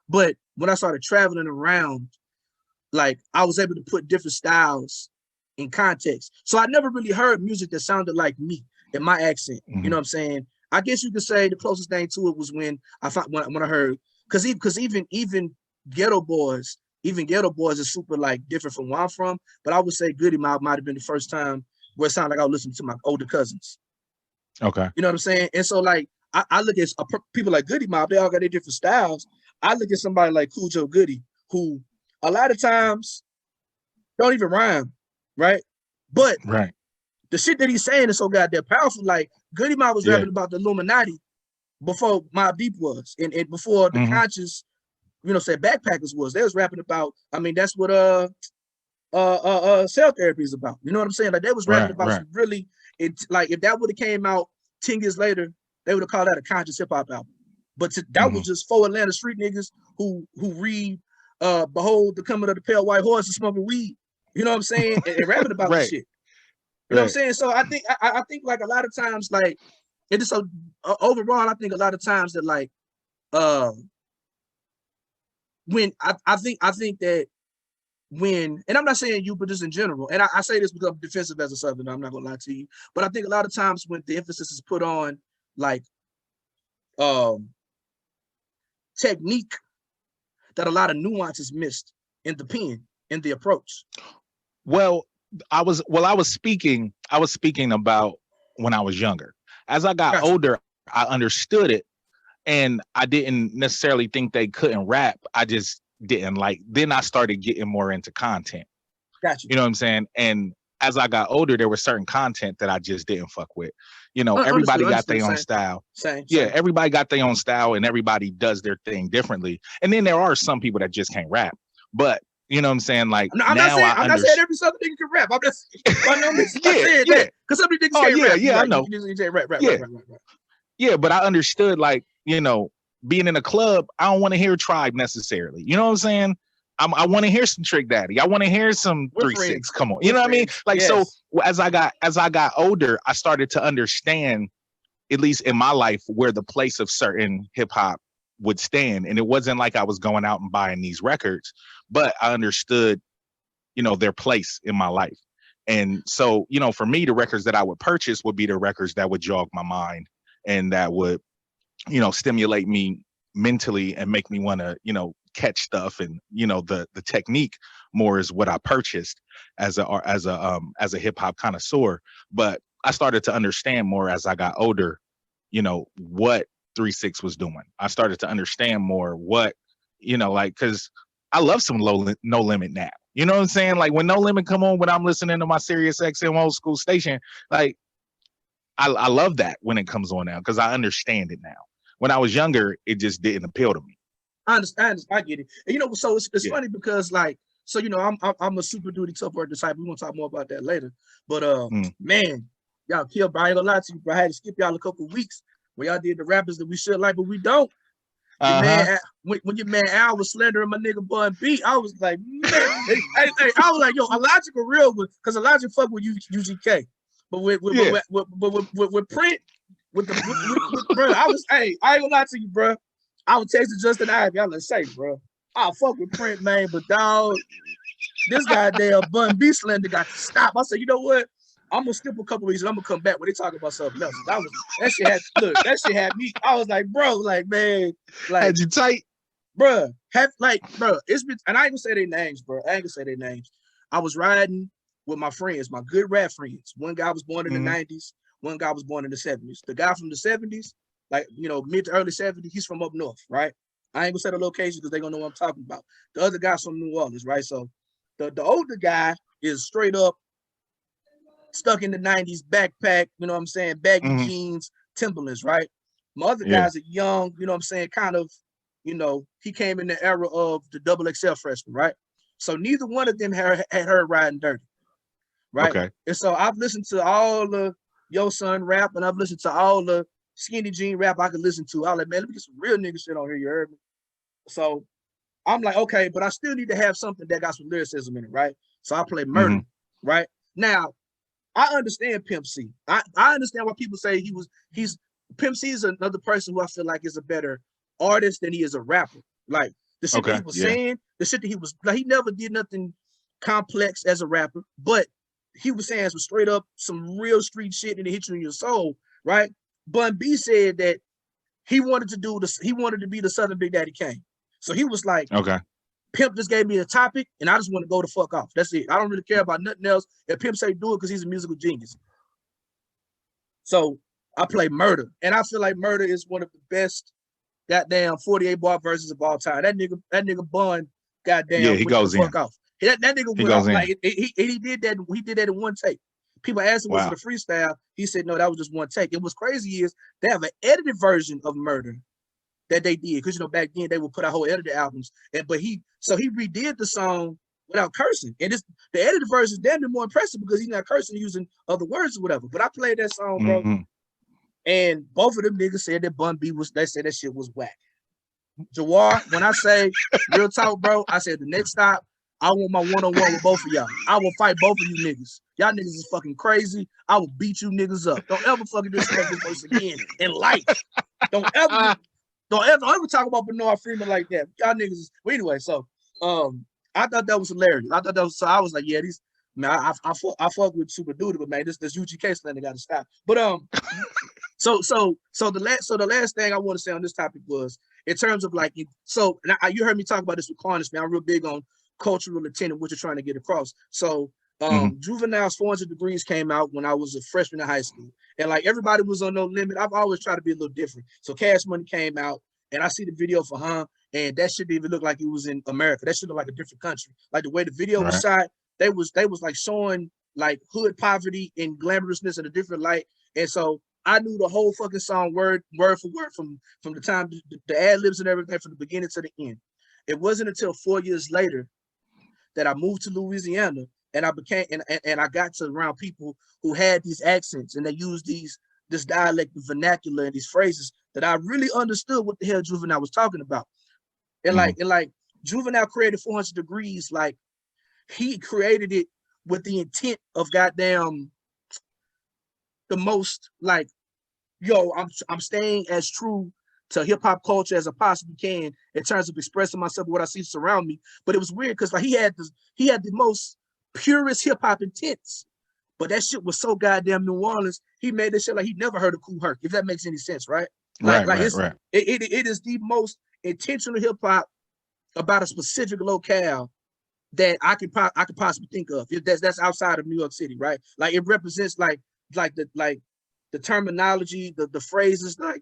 but when I started traveling around, like I was able to put different styles in context. So I never really heard music that sounded like me in my accent. You know what I'm saying? I guess you could say the closest thing to it was when I thought when I heard because even Ghetto Boys, is super like different from where I'm from. But I would say Goody Mob might have been the first time where it sounded like I was listening to my older cousins. Okay. You know what I'm saying? And so like I look at people like Goody Mob, they all got their different styles. I look at somebody like Cool Joe Goody, who a lot of times don't even rhyme, right? But right. the shit that he's saying is so goddamn powerful. Like Goody Mob was rapping about the Illuminati before Mobb Deep was, and before the conscious, say backpackers was. They was rapping about. I mean, that's what cell therapy is about. You know what I'm saying? Like they was rapping about some really. Like if that would have came out 10 years later, they would have called that a conscious hip hop album. But that was just 4 Atlanta street niggas who read Behold the Coming of the Pale White Horse and smoking weed. You know what I'm saying? And rapping about this shit. You know what I'm saying? So I think like a lot of times, like it is so overall, I think a lot of times that like when I think that when, and I'm not saying you, but just in general, and I say this because I'm defensive as a Southerner, I'm not gonna lie to you, but I think a lot of times when the emphasis is put on like technique, that a lot of nuance is missed in the pen, in the approach. Well, I was speaking about when I was younger. As I got older, I understood it, and I didn't necessarily think they couldn't rap. I just didn't like. Then I started getting more into content. Gotcha. You know what I'm saying? And as I got older, there was certain content that I just didn't fuck with. You know, everybody got their own style. Same. Everybody got their own style, and everybody does their thing differently. And then there are some people that just can't rap. But you know what I'm saying? Like I'm not saying every Southern nigga can rap. I'm just saying that because some of these niggas can't rap. Yeah, like, I know. Right. Yeah, but I understood, like, you know, being in a club, I don't want to hear Tribe necessarily. You know what I'm saying? I want to hear some Trick Daddy. I want to hear some 3-6. Come on, you know what I mean? Like, so as I got older, I started to understand, at least in my life, where the place of certain hip hop would stand. And it wasn't like I was going out and buying these records, but I understood, you know, their place in my life. And so, you know, for me, the records that I would purchase would be the records that would jog my mind and that would, you know, stimulate me mentally and make me want to, you know, catch stuff. And, you know, the technique more is what I purchased as a hip hop connoisseur. But I started to understand more as I got older, you know, what 3-6 was doing. I started to understand more what, you know, like, cause I love some No Limit now. You know what I'm saying? Like when No Limit come on, when I'm listening to my Sirius XM old school station, like I love that when it comes on now because I understand it now. When I was younger, it just didn't appeal to me. I understand. I get it. And, you know, so it's funny because like, so, you know, I'm a super duty tough work disciple. We're gonna talk more about that later. But man, y'all killed. I ain't gonna lie to you, bro. I had to skip y'all a couple of weeks where y'all did the rappers that we should like, but we don't. Your man, when your man Al was slandering my nigga Bun B, I was like, man, I was like, yo, Illogic a real one, because Illogic fuck with UGK, but with Print, with bro, I was, I ain't gonna lie to you, bro. I was texting Justin Ivy. I was like, say, bro, I'll fuck with Print, man, but dog, this goddamn Bun B slander got to stop. I said, you know what? I'm gonna skip a couple weeks and I'm gonna come back when they talk about something else. That shit had me. I was like, bro, like, man, like, had you tight, bro. It's been, and I ain't gonna say their names, bro. I ain't gonna say their names. I was riding with my friends, my good rap friends. One guy was born in the 90s, one guy was born in the 70s. The guy from the 70s, like, you know, mid to early 70s, he's from up north, right? I ain't gonna say the location because they're gonna know what I'm talking about. The other guy's from New Orleans, right? So the older guy is straight up stuck in the 90s, backpack, you know what I'm saying, baggy jeans, Timberlands, right? My other guys are young, you know what I'm saying, kind of, you know, he came in the era of the double XL freshman, right? So neither one of them had heard Riding Dirty, right? Okay. And so I've listened to all the Yo Son rap, and I've listened to all the Skinny Jean rap I could listen to. I was like, man, let me get some real nigga shit on here, you heard me? So I'm like, okay, but I still need to have something that got some lyricism in it, right? So I play Murder, right? Now, I understand Pimp C. I understand why people say he's Pimp C is another person who I feel like is a better artist than he is a rapper. Like the shit that he was saying, the shit that he was like, he never did nothing complex as a rapper, but he was saying some straight up, some real street shit, and it hit you in your soul, right? Bun B said that he wanted to do this, he wanted to be the Southern Big Daddy Kane. So he was like, Okay. Pimp just gave me a topic, and I just want to go the fuck off. That's it. I don't really care about nothing else. If Pimp say do it because he's a musical genius. So I play Murder, and I feel like Murder is one of the best goddamn 48 bar verses of all time. That nigga Bun, Yeah, goddamn, he went the goes in. fuck off. That nigga He went goes off in. like he did that. He did that in one take. People asked him, was it Wow. a freestyle? He said, no, that was just one take. And what's crazy is they have an edited version of Murder that they did, because back then they would put out whole edited albums. But he redid the song without cursing. And the edited version is damn near more impressive because he's not cursing, using other words or whatever. But I played that song, bro. Mm-hmm. And both of them niggas said that Bun B they said that shit was whack. Jawar, when I say real talk, bro, I said the next stop, I want my one-on-one with both of y'all. I will fight both of you niggas. Y'all niggas is fucking crazy. I will beat you niggas up. Don't ever fucking disrespect this person again in life. Don't ever talk about Bernard Freeman like that. Y'all niggas is, well, anyway, so I thought that was hilarious. I thought that was, so I was like, yeah, these, man, I fuck with Super Duty, but man, this UGK thing they gotta stop. But so the last thing I want to say on this topic was, in terms of like, so you heard me talk about this with Carnage, man. I'm real big on cultural intent and what you're trying to get across. So Juvenile's 400 Degrees came out when I was a freshman in high school, and like everybody was on No Limit. I've always tried to be a little different. So Cash Money came out, and I see the video for and that shit didn't even look like it was in America. That shit looked like a different country. Like the way the video was shot, they was like showing like hood poverty and glamorousness in a different light. And so I knew the whole fucking song word for word from the time the ad libs and everything, from the beginning to the end. It wasn't until 4 years later that I moved to Louisiana, and I became and I got to around people who had these accents, and they used this dialect and vernacular and these phrases, that I really understood what the hell Juvenile was talking about. And like Juvenile created 400 Degrees, like he created it with the intent of goddamn the most, like, yo, I'm staying as true to hip hop culture as I possibly can in terms of expressing myself, what I see surround me. But it was weird because like he had the most purest hip hop intents, but that shit was so goddamn New Orleans. He made that shit like he never heard of Kool Herc, if that makes any sense, right? Like Right. It is the most intentional hip hop about a specific locale that I could possibly think of. If that's outside of New York City, right? Like it represents like the terminology, the phrases, like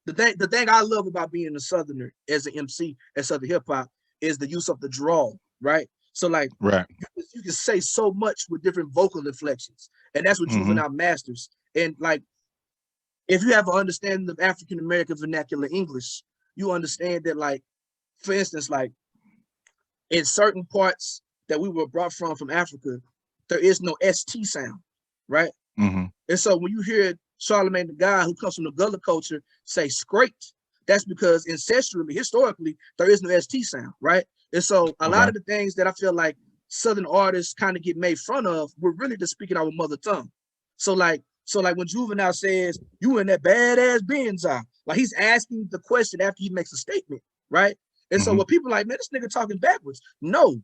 the thing I love about being a Southerner as an MC at Southern hip hop is the use of the drawl, right? So like you can say so much with different vocal inflections, and that's what Juvenile masters. And like if you have an understanding of African American vernacular English, you understand that, like, for instance, like in certain parts that we were brought from Africa, there is no ST sound, right? And so when you hear Charlemagne the God, who comes from the Gullah culture, say scraped, that's because ancestrally, historically, there is no ST sound, right? And so a lot of the things that I feel like Southern artists kind of get made fun of, we're really just speaking our mother tongue. So like when Juvenile says, you in that badass Benz, like he's asking the question after he makes a statement, right? And so when people are like, man, this nigga talking backwards. No,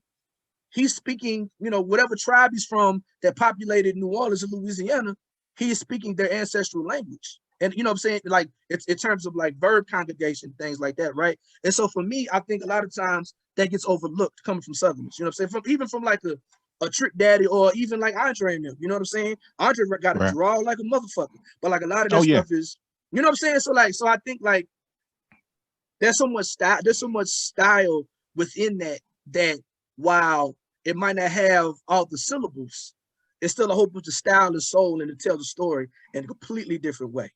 he's speaking, whatever tribe he's from that populated New Orleans and Louisiana, he is speaking their ancestral language. And you know what I'm saying? Like it's in terms of like verb conjugation, things like that, right? And so for me, I think a lot of times that gets overlooked coming from Southerners. You know what I'm saying? Even from like a Trick Daddy, or even like Andre and them, you know what I'm saying? Andre got a draw like a motherfucker. But like a lot of that stuff is, you know what I'm saying? So I think like there's so much style within that while it might not have all the syllables, it's still a whole bunch of style and soul, and to tell the story in a completely different way.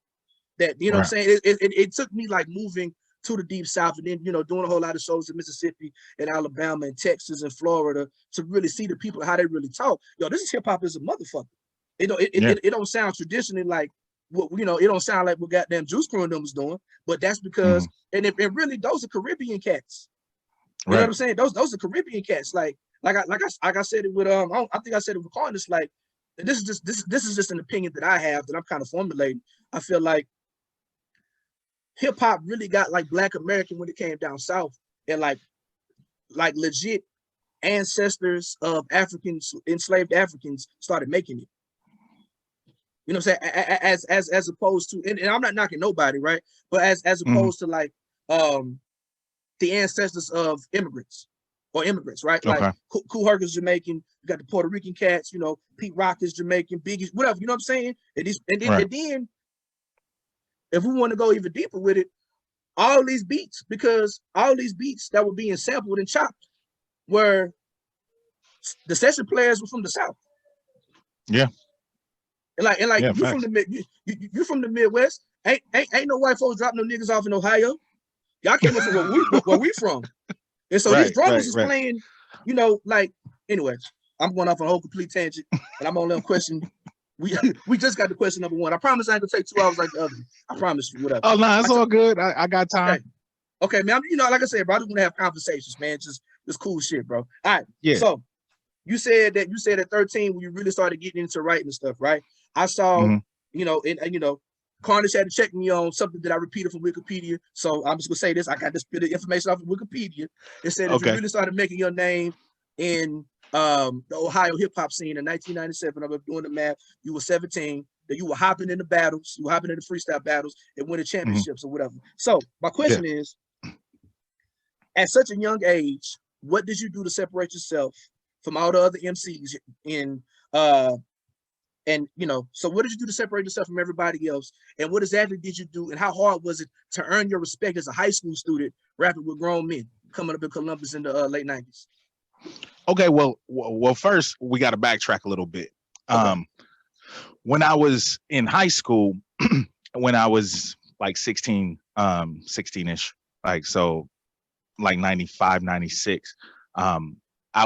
That, you know what I'm saying? It took me like moving to the deep South, and then, doing a whole lot of shows in Mississippi and Alabama and Texas and Florida to really see the people, how they really talk. Yo, this is hip hop as a motherfucker. It don't sound traditionally like what, it don't sound like what goddamn Juice Crew and them was doing, but that's because, and really those are Caribbean cats. You know what I'm saying? Those are Caribbean cats. Like I said it with I think I said it with Carnage. Like this is just an opinion that I have that I'm kind of formulating. I feel like hip hop really got like Black American when it came down south, and like legit ancestors of Africans, enslaved Africans, started making it. You know what I'm saying? As opposed to, and I'm not knocking nobody, right? But as opposed to like the ancestors of immigrants, right? Like Okay. Kool Herc's Jamaican, you got the Puerto Rican cats, you know, Pete Rock is Jamaican, Biggie's, whatever, you know what I'm saying? And then if we want to go even deeper with it, all these beats that were being sampled and chopped were the session players were from the South. Yeah. And like Yeah, you from the you from the Midwest. Ain't no white folks dropping no niggas off in Ohio. Y'all came up from where we from. And so these drummers is playing, you know, like, anyway, I'm going off on a whole complete tangent, and I'm on a question. We just got the question number one. I promise I ain't gonna take 2 hours like the other. I promise you, whatever. Oh no, it's all good. I got time. Okay, man. You know, like I said, bro, I just want to have conversations, man. Just cool shit, bro. All right. Yeah. So you said at 13 when you really started getting into writing and stuff, right? I saw, you know, and you know, Carnage had to check me on something that I repeated from Wikipedia. So I'm just gonna say this. I got this bit of information off of Wikipedia. It said if you really started making your name in the Ohio hip hop scene in 1997, I'm doing the math, you were 17, that you were hopping in the battles, you were hopping in the freestyle battles and winning championships or whatever. So my question is, at such a young age, what did you do to separate yourself from all the other MCs in and you know, so what did you do to separate yourself from everybody else? And what exactly did you do? And how hard was it to earn your respect as a high school student rapping with grown men coming up in Columbus in the late 90s? Okay, well, first we got to backtrack a little bit. Okay. When I was in high school, when I was like 16-ish, like so, like 95, 96, I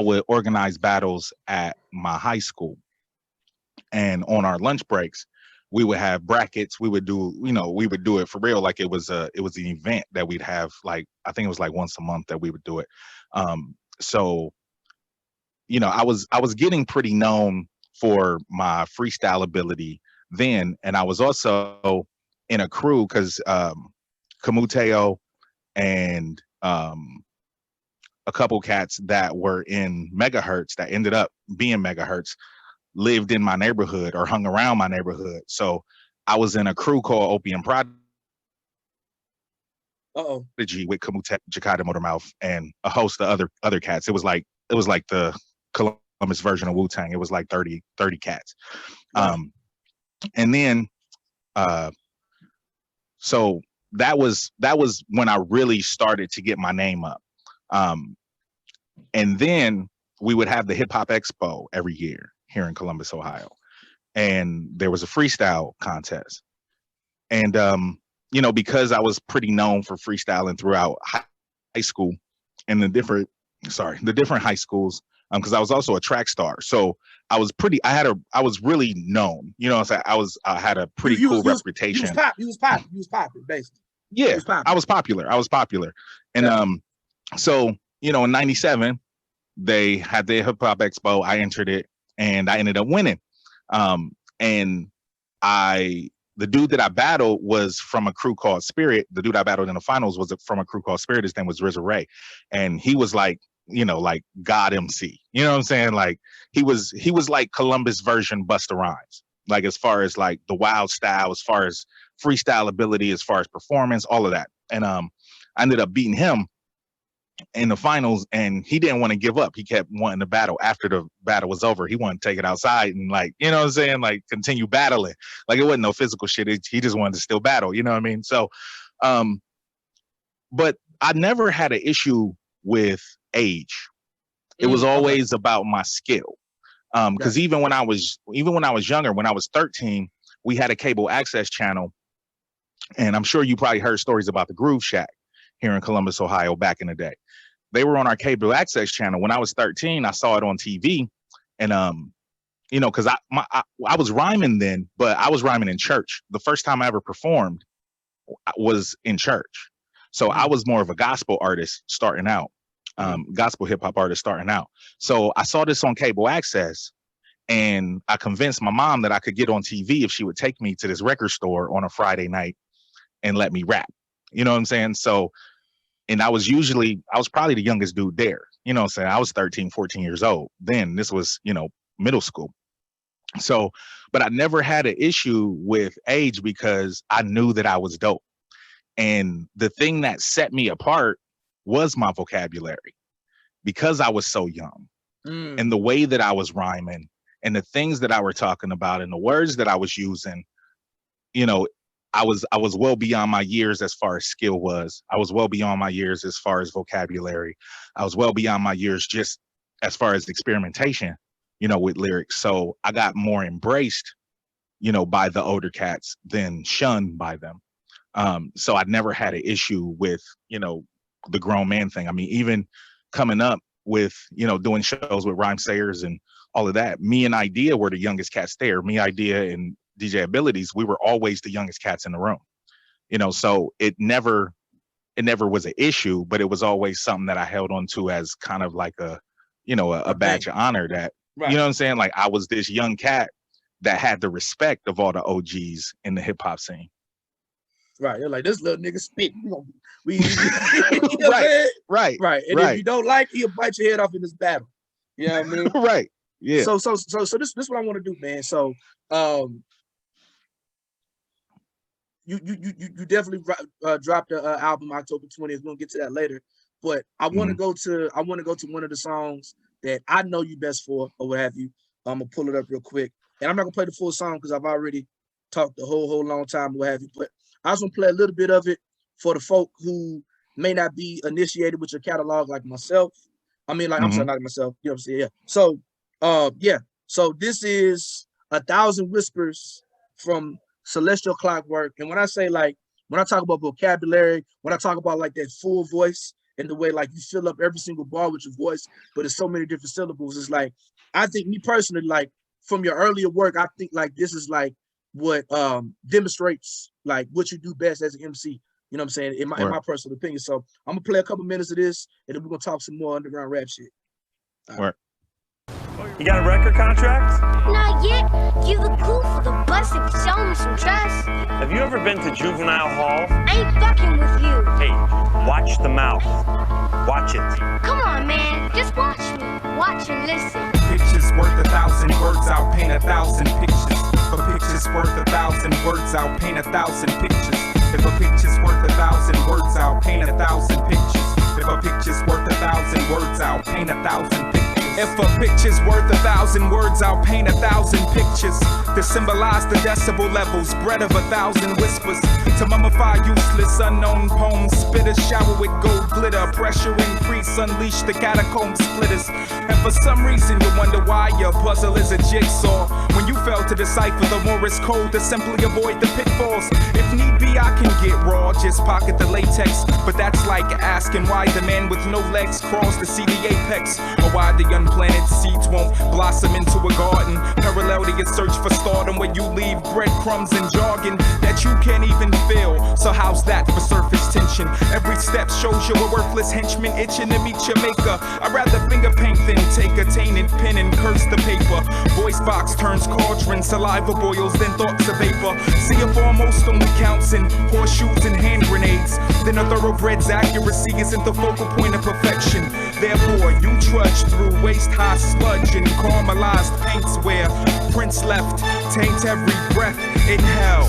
would organize battles at my high school. And on our lunch breaks, we would have brackets. We would do, you know, we would do it for real. Like it was an event that we'd have, like, I think it was like once a month that we would do it. So, you know, I was getting pretty known for my freestyle ability then. And I was also in a crew because Kamuteo and a couple cats that were in Megahertz that ended up being Megahertz lived in my neighborhood or hung around my neighborhood. So I was in a crew called Opium Prodigy with Kamute, Jakada Motormouth, and a host of other cats. It was like the Columbus version of Wu-Tang. It was like 30 cats. Wow. And then so that was when I really started to get my name up. And then we would have the Hip Hop Expo every year here in Columbus, Ohio. And there was a freestyle contest. And, you know, because I was pretty known for freestyling throughout high school and the different high schools, because I was also a track star. So I was really known, you know, so I had a pretty cool reputation. You was popular, basically. Yeah, I was popular. And so, you know, in 97, they had the Hip Hop Expo. I entered it and I ended up winning. And the dude that I battled was from a crew called Spirit. The dude I battled in the finals was from a crew called Spirit. His name was RZA Ray. And he was like, you know, like God MC. You know what I'm saying? Like he was like Columbus version Busta Rhymes. Like as far as like the wild style, as far as freestyle ability, as far as performance, all of that. And I ended up beating him in the finals, and he didn't want to give up. He kept wanting to battle after the battle was over. He wanted to take it outside and, like, you know what I'm saying, like continue battling. Like it wasn't no physical shit. He just wanted to still battle. You know what I mean? So, but I never had an issue with age. It was always about my skill. Because even when I was younger, when I was 13, we had a cable access channel, and I'm sure you probably heard stories about the Groove Shack here in Columbus, Ohio, back in the day. They were on our cable access channel. When I was 13, I saw it on TV, and you know, because I was rhyming then, but I was rhyming in church. The first time I ever performed was in church, so I was more of a gospel artist starting out, gospel hip hop artist starting out. So I saw this on cable access, and I convinced my mom that I could get on TV if she would take me to this record store on a Friday night and let me rap. You know what I'm saying? So. And I was probably the youngest dude there. You know what I'm saying? I was 13, 14 years old. Then this was, middle school. So, but I never had an issue with age because I knew that I was dope. And the thing that set me apart was my vocabulary because I was so young and the way that I was rhyming and the things that I were talking about and the words that I was using, I was well beyond my years as far as skill was. I was well beyond my years as far as vocabulary. I was well beyond my years just as far as experimentation, with lyrics. So I got more embraced, by the older cats than shunned by them. So I never had an issue with, the grown man thing. I mean, even coming up with, doing shows with rhyme sayers and all of that, me and Idea were the youngest cats there. Me, Idea, and DJ Abilities, we were always the youngest cats in the room. So it never was an issue, but it was always something that I held on to as kind of like a badge of honor that, right. You know what I'm saying? Like I was this young cat that had the respect of all the OGs in the hip hop scene. Right. They're like, this little nigga spit. Right. And if you don't like, he'll bite your head off in this battle. You know what I mean? Right. Yeah. So this what I want to do, man. So you definitely dropped the album October 20th. We're gonna get to that later. But I want to go to one of the songs that I know you best for, or what have you. I'm gonna pull it up real quick. And I'm not gonna play the full song because I've already talked the whole long time, what have you. But I just want to play a little bit of it for the folk who may not be initiated with your catalog like myself. I mean, like I'm sorry, not myself. You know what I'm saying? Yeah. So So this is 1,000 Whispers from Celestial Clockwork. And when I say when I talk about vocabulary, when I talk about like that full voice and the way like you fill up every single bar with your voice, but it's so many different syllables. It's like, I think me personally, like from your earlier work, I think like this is like what demonstrates like what you do best as an MC. You know what I'm saying? In my personal opinion. So I'm gonna play a couple minutes of this and then we're gonna talk some more underground rap shit. All right. You got a record contract? Not yet. You look cool for the bus if you show me some trust. Have you ever been to juvenile hall? I ain't fucking with you. Hey, watch the mouth. Watch it. Come on, man. Just watch me. Watch and listen. Pictures worth 1,000 words, I'll paint 1,000 pictures. For pictures worth 1,000 words, I'll paint 1,000 pictures. If a picture's worth 1,000 words, I'll paint 1,000 pictures. If a picture's worth 1,000 words, I'll paint 1,000 pictures. If a picture's worth 1,000 words, I'll paint 1,000 pictures to symbolize the decibel levels, bred of 1,000 whispers. To mummify useless, unknown poems, spit a shower with gold glitter, pressure increase, unleash the catacomb splitters. And for some reason you wonder why your puzzle is a jigsaw. When you fail to decipher the Morse code to simply avoid the pitfalls. If need be, I can get raw, just pocket the latex. But that's like asking why the man with no legs crawls to see the apex, or why the unplanted seeds won't blossom into a garden. Parallel to your search for stardom, where you leave breadcrumbs and jargon that you can't even feel. So how's that for surface tension? Every step shows you a worthless henchman itching to meet your maker. I'd rather finger paint than take a tainted pen and curse the paper. Voice box turns cauldron, saliva boils, then thoughts of vapor. See if almost only counts in horseshoes and hand grenades. Then a thoroughbred's accuracy isn't the focal point of perfection. Therefore, you trudge through waist-high sludge and caramelized paints where prints left taint every breath in hell.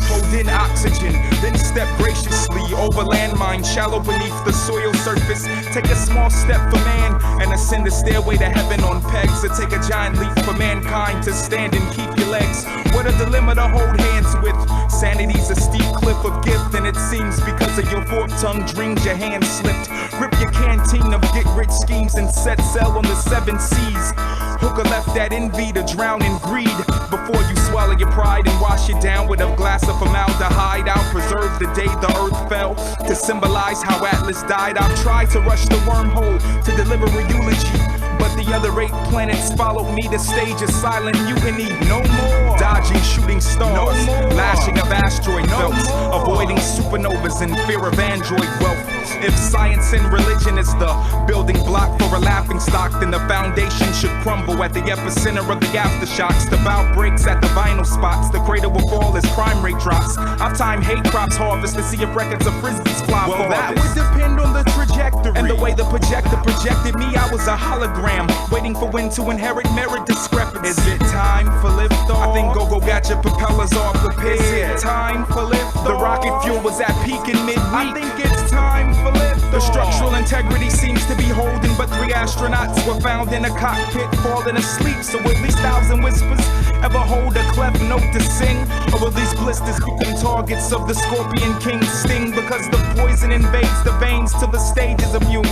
Hold in oxygen, then step graciously over landmine shallow beneath the soil surface. Take a small step for man and ascend the stairway to heaven on pegs, or take a giant leap for mankind to stand and keep your legs. What a dilemma to hold hands with. Sanity's a steep cliff of gift, and it seems because of your forked tongue dreams your hand slipped. Rip your canteen of get-rich schemes and set sail on the 7 seas. Hooker left that envy to drown in greed before you swallow your pride and wash it down with a glass of formaldehyde. I'll preserve the day the earth fell to symbolize how Atlas died. I've tried to rush the wormhole to deliver a eulogy, but the other 8 planets followed me to stage a silent mutiny. No more dodging shooting stars, no more lashing of asteroid belts, avoiding supernovas in fear of android wealth. If science and religion is the building block for a laughing stock, then the foundation should crumble at the epicenter of the aftershocks. The bout breaks at the vinyl spots, the crater will fall as crime rate drops. I've timed hate crops harvest to see if records of frisbees fly. Well, that would depend on the trajectory and The way the projector projected me, I was a hologram, waiting for when to inherit merit discrepancy. Is it time for liftoff? I think Go-Go got your propellers all prepared. Is it time for liftoff? The rocket fuel was at peak in midweek. I think it's time for liftoff. The structural integrity seems to be holding, but 3 astronauts were found in a cockpit falling asleep. So at least 1,000 whispers ever hold a cleft note to sing? Or will these blisters become targets of the Scorpion King's sting? Because the poison invades the veins till the stage is immune.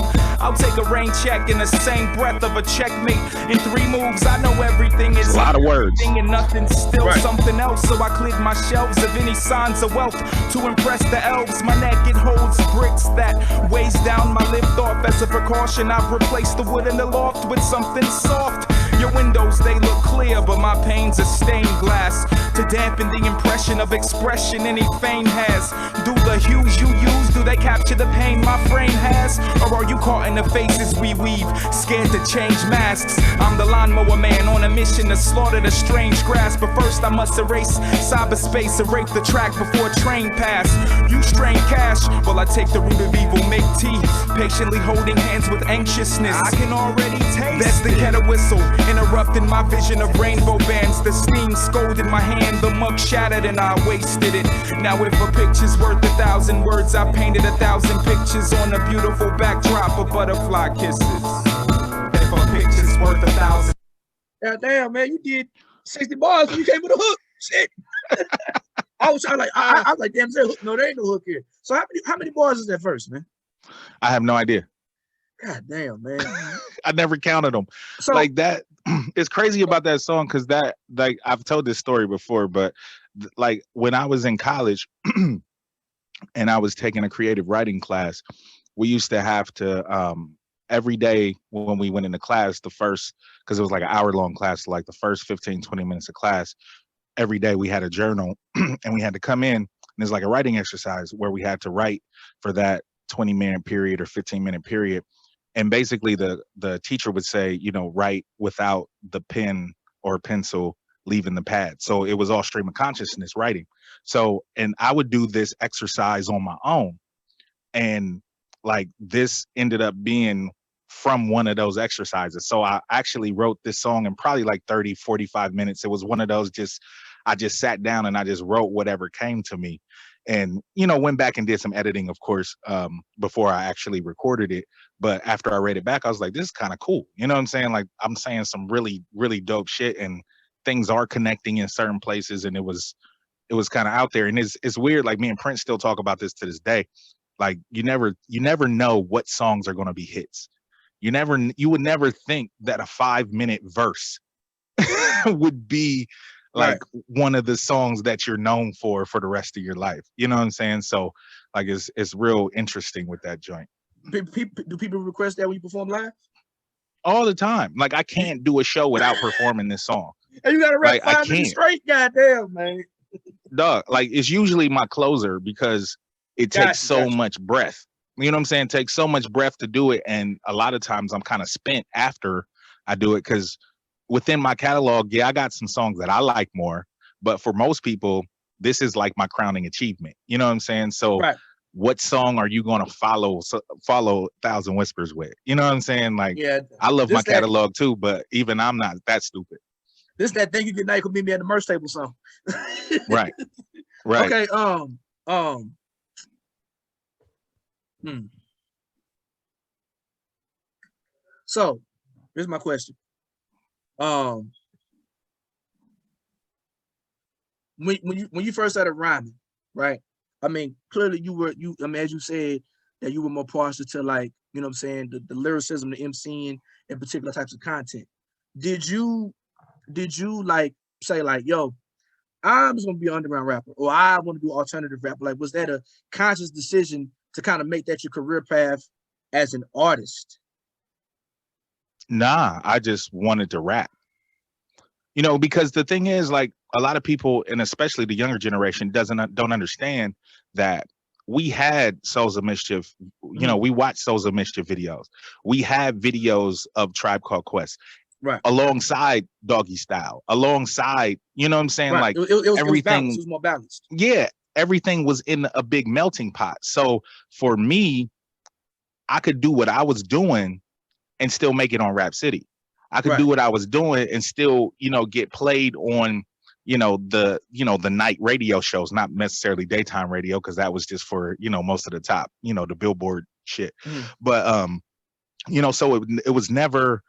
I'll take a rain check in the same breath of a checkmate. In 3 moves, I know everything is a lot of words and nothing's still something else. So I cleared my shelves of any signs of wealth to impress the elves. My neck, it holds bricks that weighs down my lift off. As a precaution, I've replaced the wood in the loft with something soft. Your windows, they look clear, but my panes are stained glass to dampen the impression of expression any fame has. Do the hues you use, do they capture the pain my frame has? Or are you caught in the faces we weave, scared to change masks? I'm the lawnmower man on a mission to slaughter the strange grass. But first I must erase cyberspace and rape the track before a train pass. You strain cash, while I take the root of evil, make tea, patiently holding hands with anxiousness. I can already taste that's the kettle whistle, interrupting my vision of rainbow bands. The steam scolded my hand, the mug shattered and I wasted it. Now if a picture's worth 1,000 words, I painted 1,000 pictures on a beautiful backdrop of butterfly kisses. If a picture's worth 1,000. God damn, man, you did 60 bars when you came with a hook. Shit. I was like, damn, there hook. No, there ain't no hook here. So how many bars is that first, man? I have no idea. God damn, man. I never counted them. So, like that, it's crazy about that song because that, like, I've told this story before, but like when I was in college and I was taking a creative writing class, we used to have to every day when we went into class, because it was like an hour-long class, like the first 15, 20 minutes of class, every day we had a journal and we had to come in and there's like a writing exercise where we had to write for that 20-minute period or 15-minute period. And basically the teacher would say, you know, write without the pen or pencil leaving the pad. So it was all stream of consciousness writing. So, and I would do this exercise on my own. And like this ended up being from one of those exercises. So I actually wrote this song in probably like 30, 45 minutes. It was one of those I just sat down and I just wrote whatever came to me. And, you know, went back and did some editing, of course, before I actually recorded it. But after I read it back, I was like, this is kind of cool. You know what I'm saying? Like, I'm saying some really, really dope shit and things are connecting in certain places. And it was kind of out there. And it's weird. Like me and Prince still talk about this to this day. Like you never know what songs are going to be hits. You would never think that a 5-minute verse would be like one of the songs that you're known for the rest of your life. You know what I'm saying? So like it's real interesting with that joint. Do people request that when you perform live? All the time. Like I can't do a show without performing this song. And you gotta rap 5 minutes straight? Goddamn, man. Dog, like it's usually my closer because it takes so much breath. You know what I'm saying? It takes so much breath to do it. And a lot of times I'm kind of spent after I do it because within my catalog, yeah, I got some songs that I like more, but for most people, this is like my crowning achievement. You know what I'm saying? So what song are you going to follow 1,000 Whispers with? You know what I'm saying? Like, yeah, I love my catalog too, but even I'm not that stupid. This that thing you get now, you could meet me at the merch table song. Right. Okay. So here's my question. When you first started rhyming, right? I mean, clearly I mean, as you said, that you were more partial to, like, you know what I'm saying, the lyricism, the emceeing, and particular types of content. Did you like say like, yo, I'm just gonna be an underground rapper, or I want to do alternative rap? Like, was that a conscious decision to kind of make that your career path as an artist? Nah, I just wanted to rap. You know, because the thing is, like, a lot of people, and especially the younger generation, don't understand that we had Souls of Mischief. You know, we watched Souls of Mischief videos. We had videos of Tribe Called Quest, right, alongside Doggy Style, alongside, you know what I'm saying? Right. Like everything it was more balanced. Yeah, everything was in a big melting pot. So for me, I could do what I was doing and still make it on Rap City. I could Right. do what I was doing and still, get played on, the night radio shows, not necessarily daytime radio, because that was just for, most of the top, the Billboard shit. Mhm. But so it was never,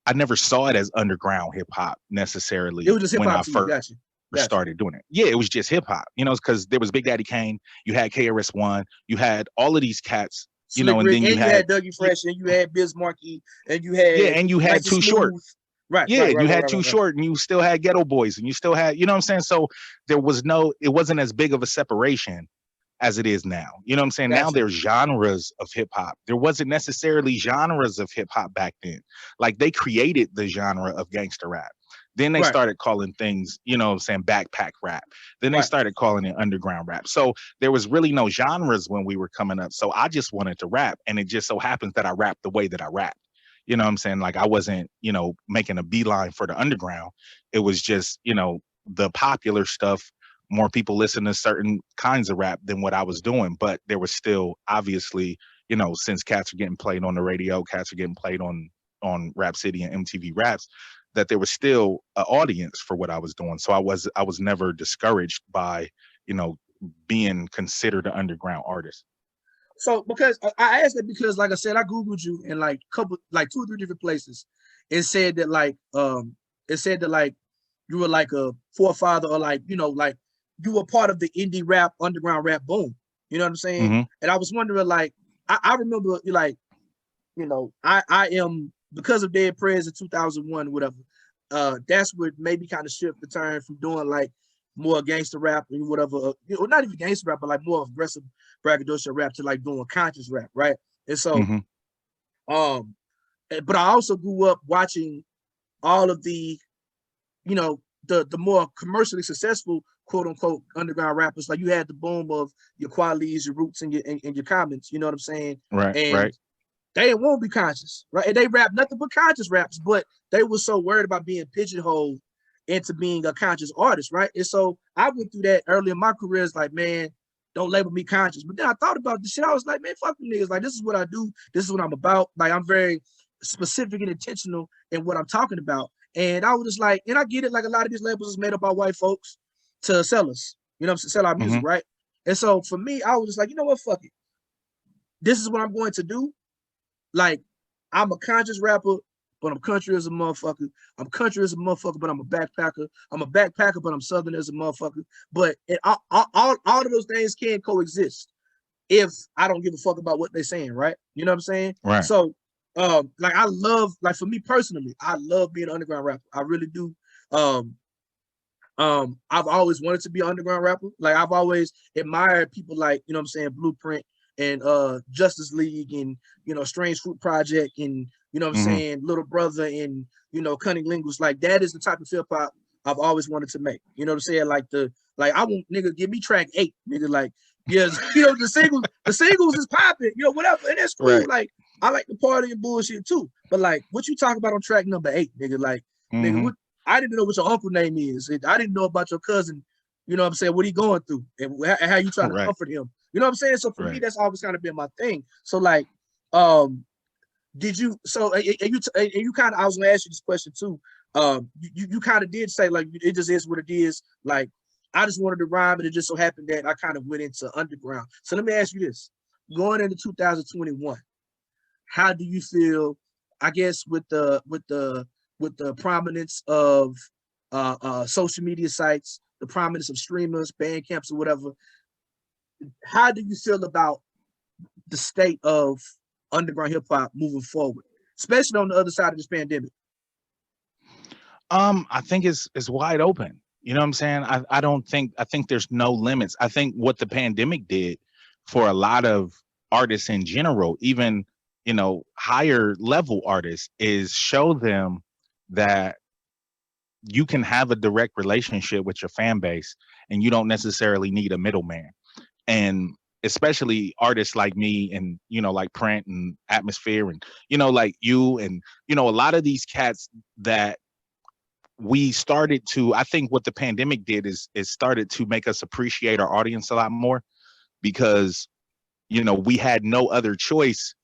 I never saw it as underground hip hop necessarily. It was just hip when I hop to you. first Gotcha. Gotcha. started doing it. Yeah, it was just hip hop, because there was Big Daddy Kane, you had KRS-One, you had all of these cats, Slick and Rick, then you and had Dougie Fresh, and you had Biz Markie, and you had and you had Nice and Too Short. Smooth. Right. Yeah, right, you had right, Too right. Short, and you still had Ghetto Boys, and you still had, what I'm saying? So it wasn't as big of a separation as it is now. You know what I'm saying? Now Gotcha. there's genres of hip hop. There wasn't necessarily genres of hip hop back then. Like, they created the genre of gangster rap. Then they Right. started calling things, backpack rap. Then they Right. started calling it underground rap. So there was really no genres when we were coming up. So I just wanted to rap. And it just so happens that I rap the way that I rap. You know what I'm saying? Like, I wasn't, making a beeline for the underground. It was just, the popular stuff. More people listen to certain kinds of rap than what I was doing. But there was still, obviously, since cats are getting played on the radio, cats are getting played on Rap City and MTV Raps, that there was still an audience for what I was doing. So I was never discouraged by, being considered an underground artist. So because I asked that because, like I said, I Googled you in like 2 or 3 different places. It said that like you were like a forefather, or like, like you were part of the indie rap, underground rap boom. You know what I'm saying? Mm-hmm. And I was wondering, like, I remember, like, I am, because of Dead Prez in 2001, whatever. That's what made me kind of shift the turn from doing like more gangster rap and whatever, not even gangster rap, but like more aggressive braggadocio rap, to like doing conscious rap, right? And so, Mm-hmm. but I also grew up watching all of the, the more commercially successful, quote unquote, underground rappers. Like, you had the boom of your Qualities, your Roots, and your Commons. You know what I'm saying? Right. And right. they won't be conscious, right? And they rap nothing but conscious raps, but they were so worried about being pigeonholed into being a conscious artist, right? And so I went through that early in my career. It's like, man, don't label me conscious. But then I thought about this shit. I was like, man, fuck them niggas. Like, this is what I do. This is what I'm about. Like, I'm very specific and intentional in what I'm talking about. And I was just like, and I get it, like, a lot of these labels is made up by white folks to sell us, sell our music, right? And so for me, I was just like, you know what, fuck it. This is what I'm going to do. Like, I'm a conscious rapper, but I'm country as a motherfucker. I'm country as a motherfucker, but I'm a backpacker. I'm a backpacker, but I'm southern as a motherfucker. But all of those things can coexist if I don't give a fuck about what they're saying, right? You know what I'm saying? Right. So, like, I love, like, for me personally, I love being an underground rapper. I really do. I've always wanted to be an underground rapper. Like, I've always admired people like, Blueprint and Justice League and, Strange Fruit Project and, Little Brother and, Cunning Linguist. Like, that is the type of hip hop I've always wanted to make. You know what I'm saying? Like, I want, nigga, give me track 8, nigga. Like, yes, the singles is popping, whatever, and that's cool. Right. Like, I like the party and bullshit too. But like, what you talk about on track number 8, nigga? Like, nigga, what? I didn't know what your uncle name is. I didn't know about your cousin. You know what I'm saying? What he going through and how you trying to comfort him. You know what I'm saying? So for me, that's always kind of been my thing. So like, did you? So and you kind of, I was gonna ask you this question too. You kind of did say like, it just is what it is. Like, I just wanted to rhyme, and it just so happened that I kind of went into underground. So let me ask you this: going into 2021, how do you feel? I guess with the prominence of social media sites, the prominence of streamers, band camps, or whatever, how do you feel about the state of underground hip hop moving forward, especially on the other side of this pandemic? I think it's wide open. You know what I'm saying? I think there's no limits. I think what the pandemic did for a lot of artists in general, even, higher level artists, is show them that you can have a direct relationship with your fan base and you don't necessarily need a middleman. And especially artists like me and, like Print and Atmosphere and, like you and, a lot of these cats that we started to, I think what the pandemic did is started to make us appreciate our audience a lot more, because we had no other choice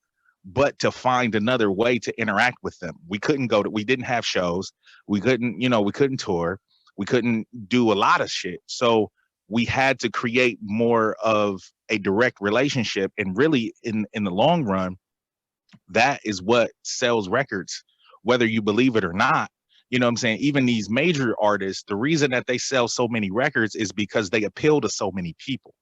but to find another way to interact with them. We didn't have shows. We couldn't tour. We couldn't do a lot of shit. So we had to create more of a direct relationship. And really in the long run, that is what sells records, whether you believe it or not. You know what I'm saying? Even these major artists, the reason that they sell so many records is because they appeal to so many people.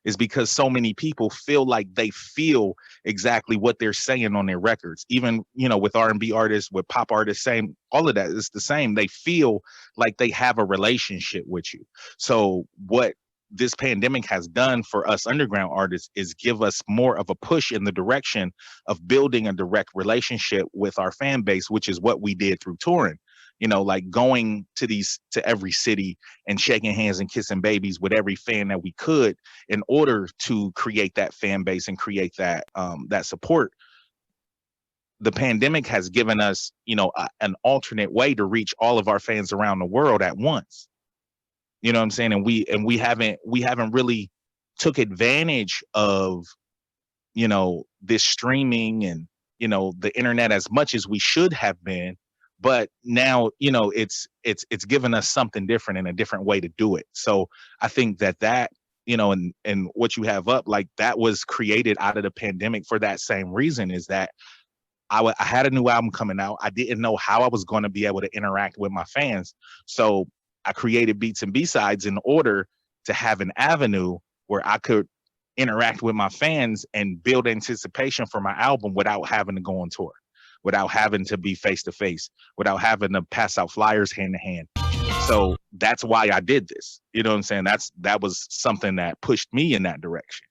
Is because so many people feel like they feel exactly what they're saying on their records. Even, with R&B artists, with pop artists, same, all of that is the same. They feel like they have a relationship with you. So what this pandemic has done for us underground artists is give us more of a push in the direction of building a direct relationship with our fan base, which is what we did through touring. Like going to every city and shaking hands and kissing babies with every fan that we could in order to create that fan base and create that that support. The pandemic has given us, an alternate way to reach all of our fans around the world at once. You know what I'm saying? And we haven't really took advantage of, this streaming and, the internet as much as we should have been. But now, it's given us something different and a different way to do it. So I think that, and what you have up, like that was created out of the pandemic for that same reason, is that I had a new album coming out. I didn't know how I was going to be able to interact with my fans. So I created Beats and B-Sides in order to have an avenue where I could interact with my fans and build anticipation for my album without having to go on tour, without having to be face to face, without having to pass out flyers hand to hand. So that's why I did this. You know what I'm saying? That was something that pushed me in that direction.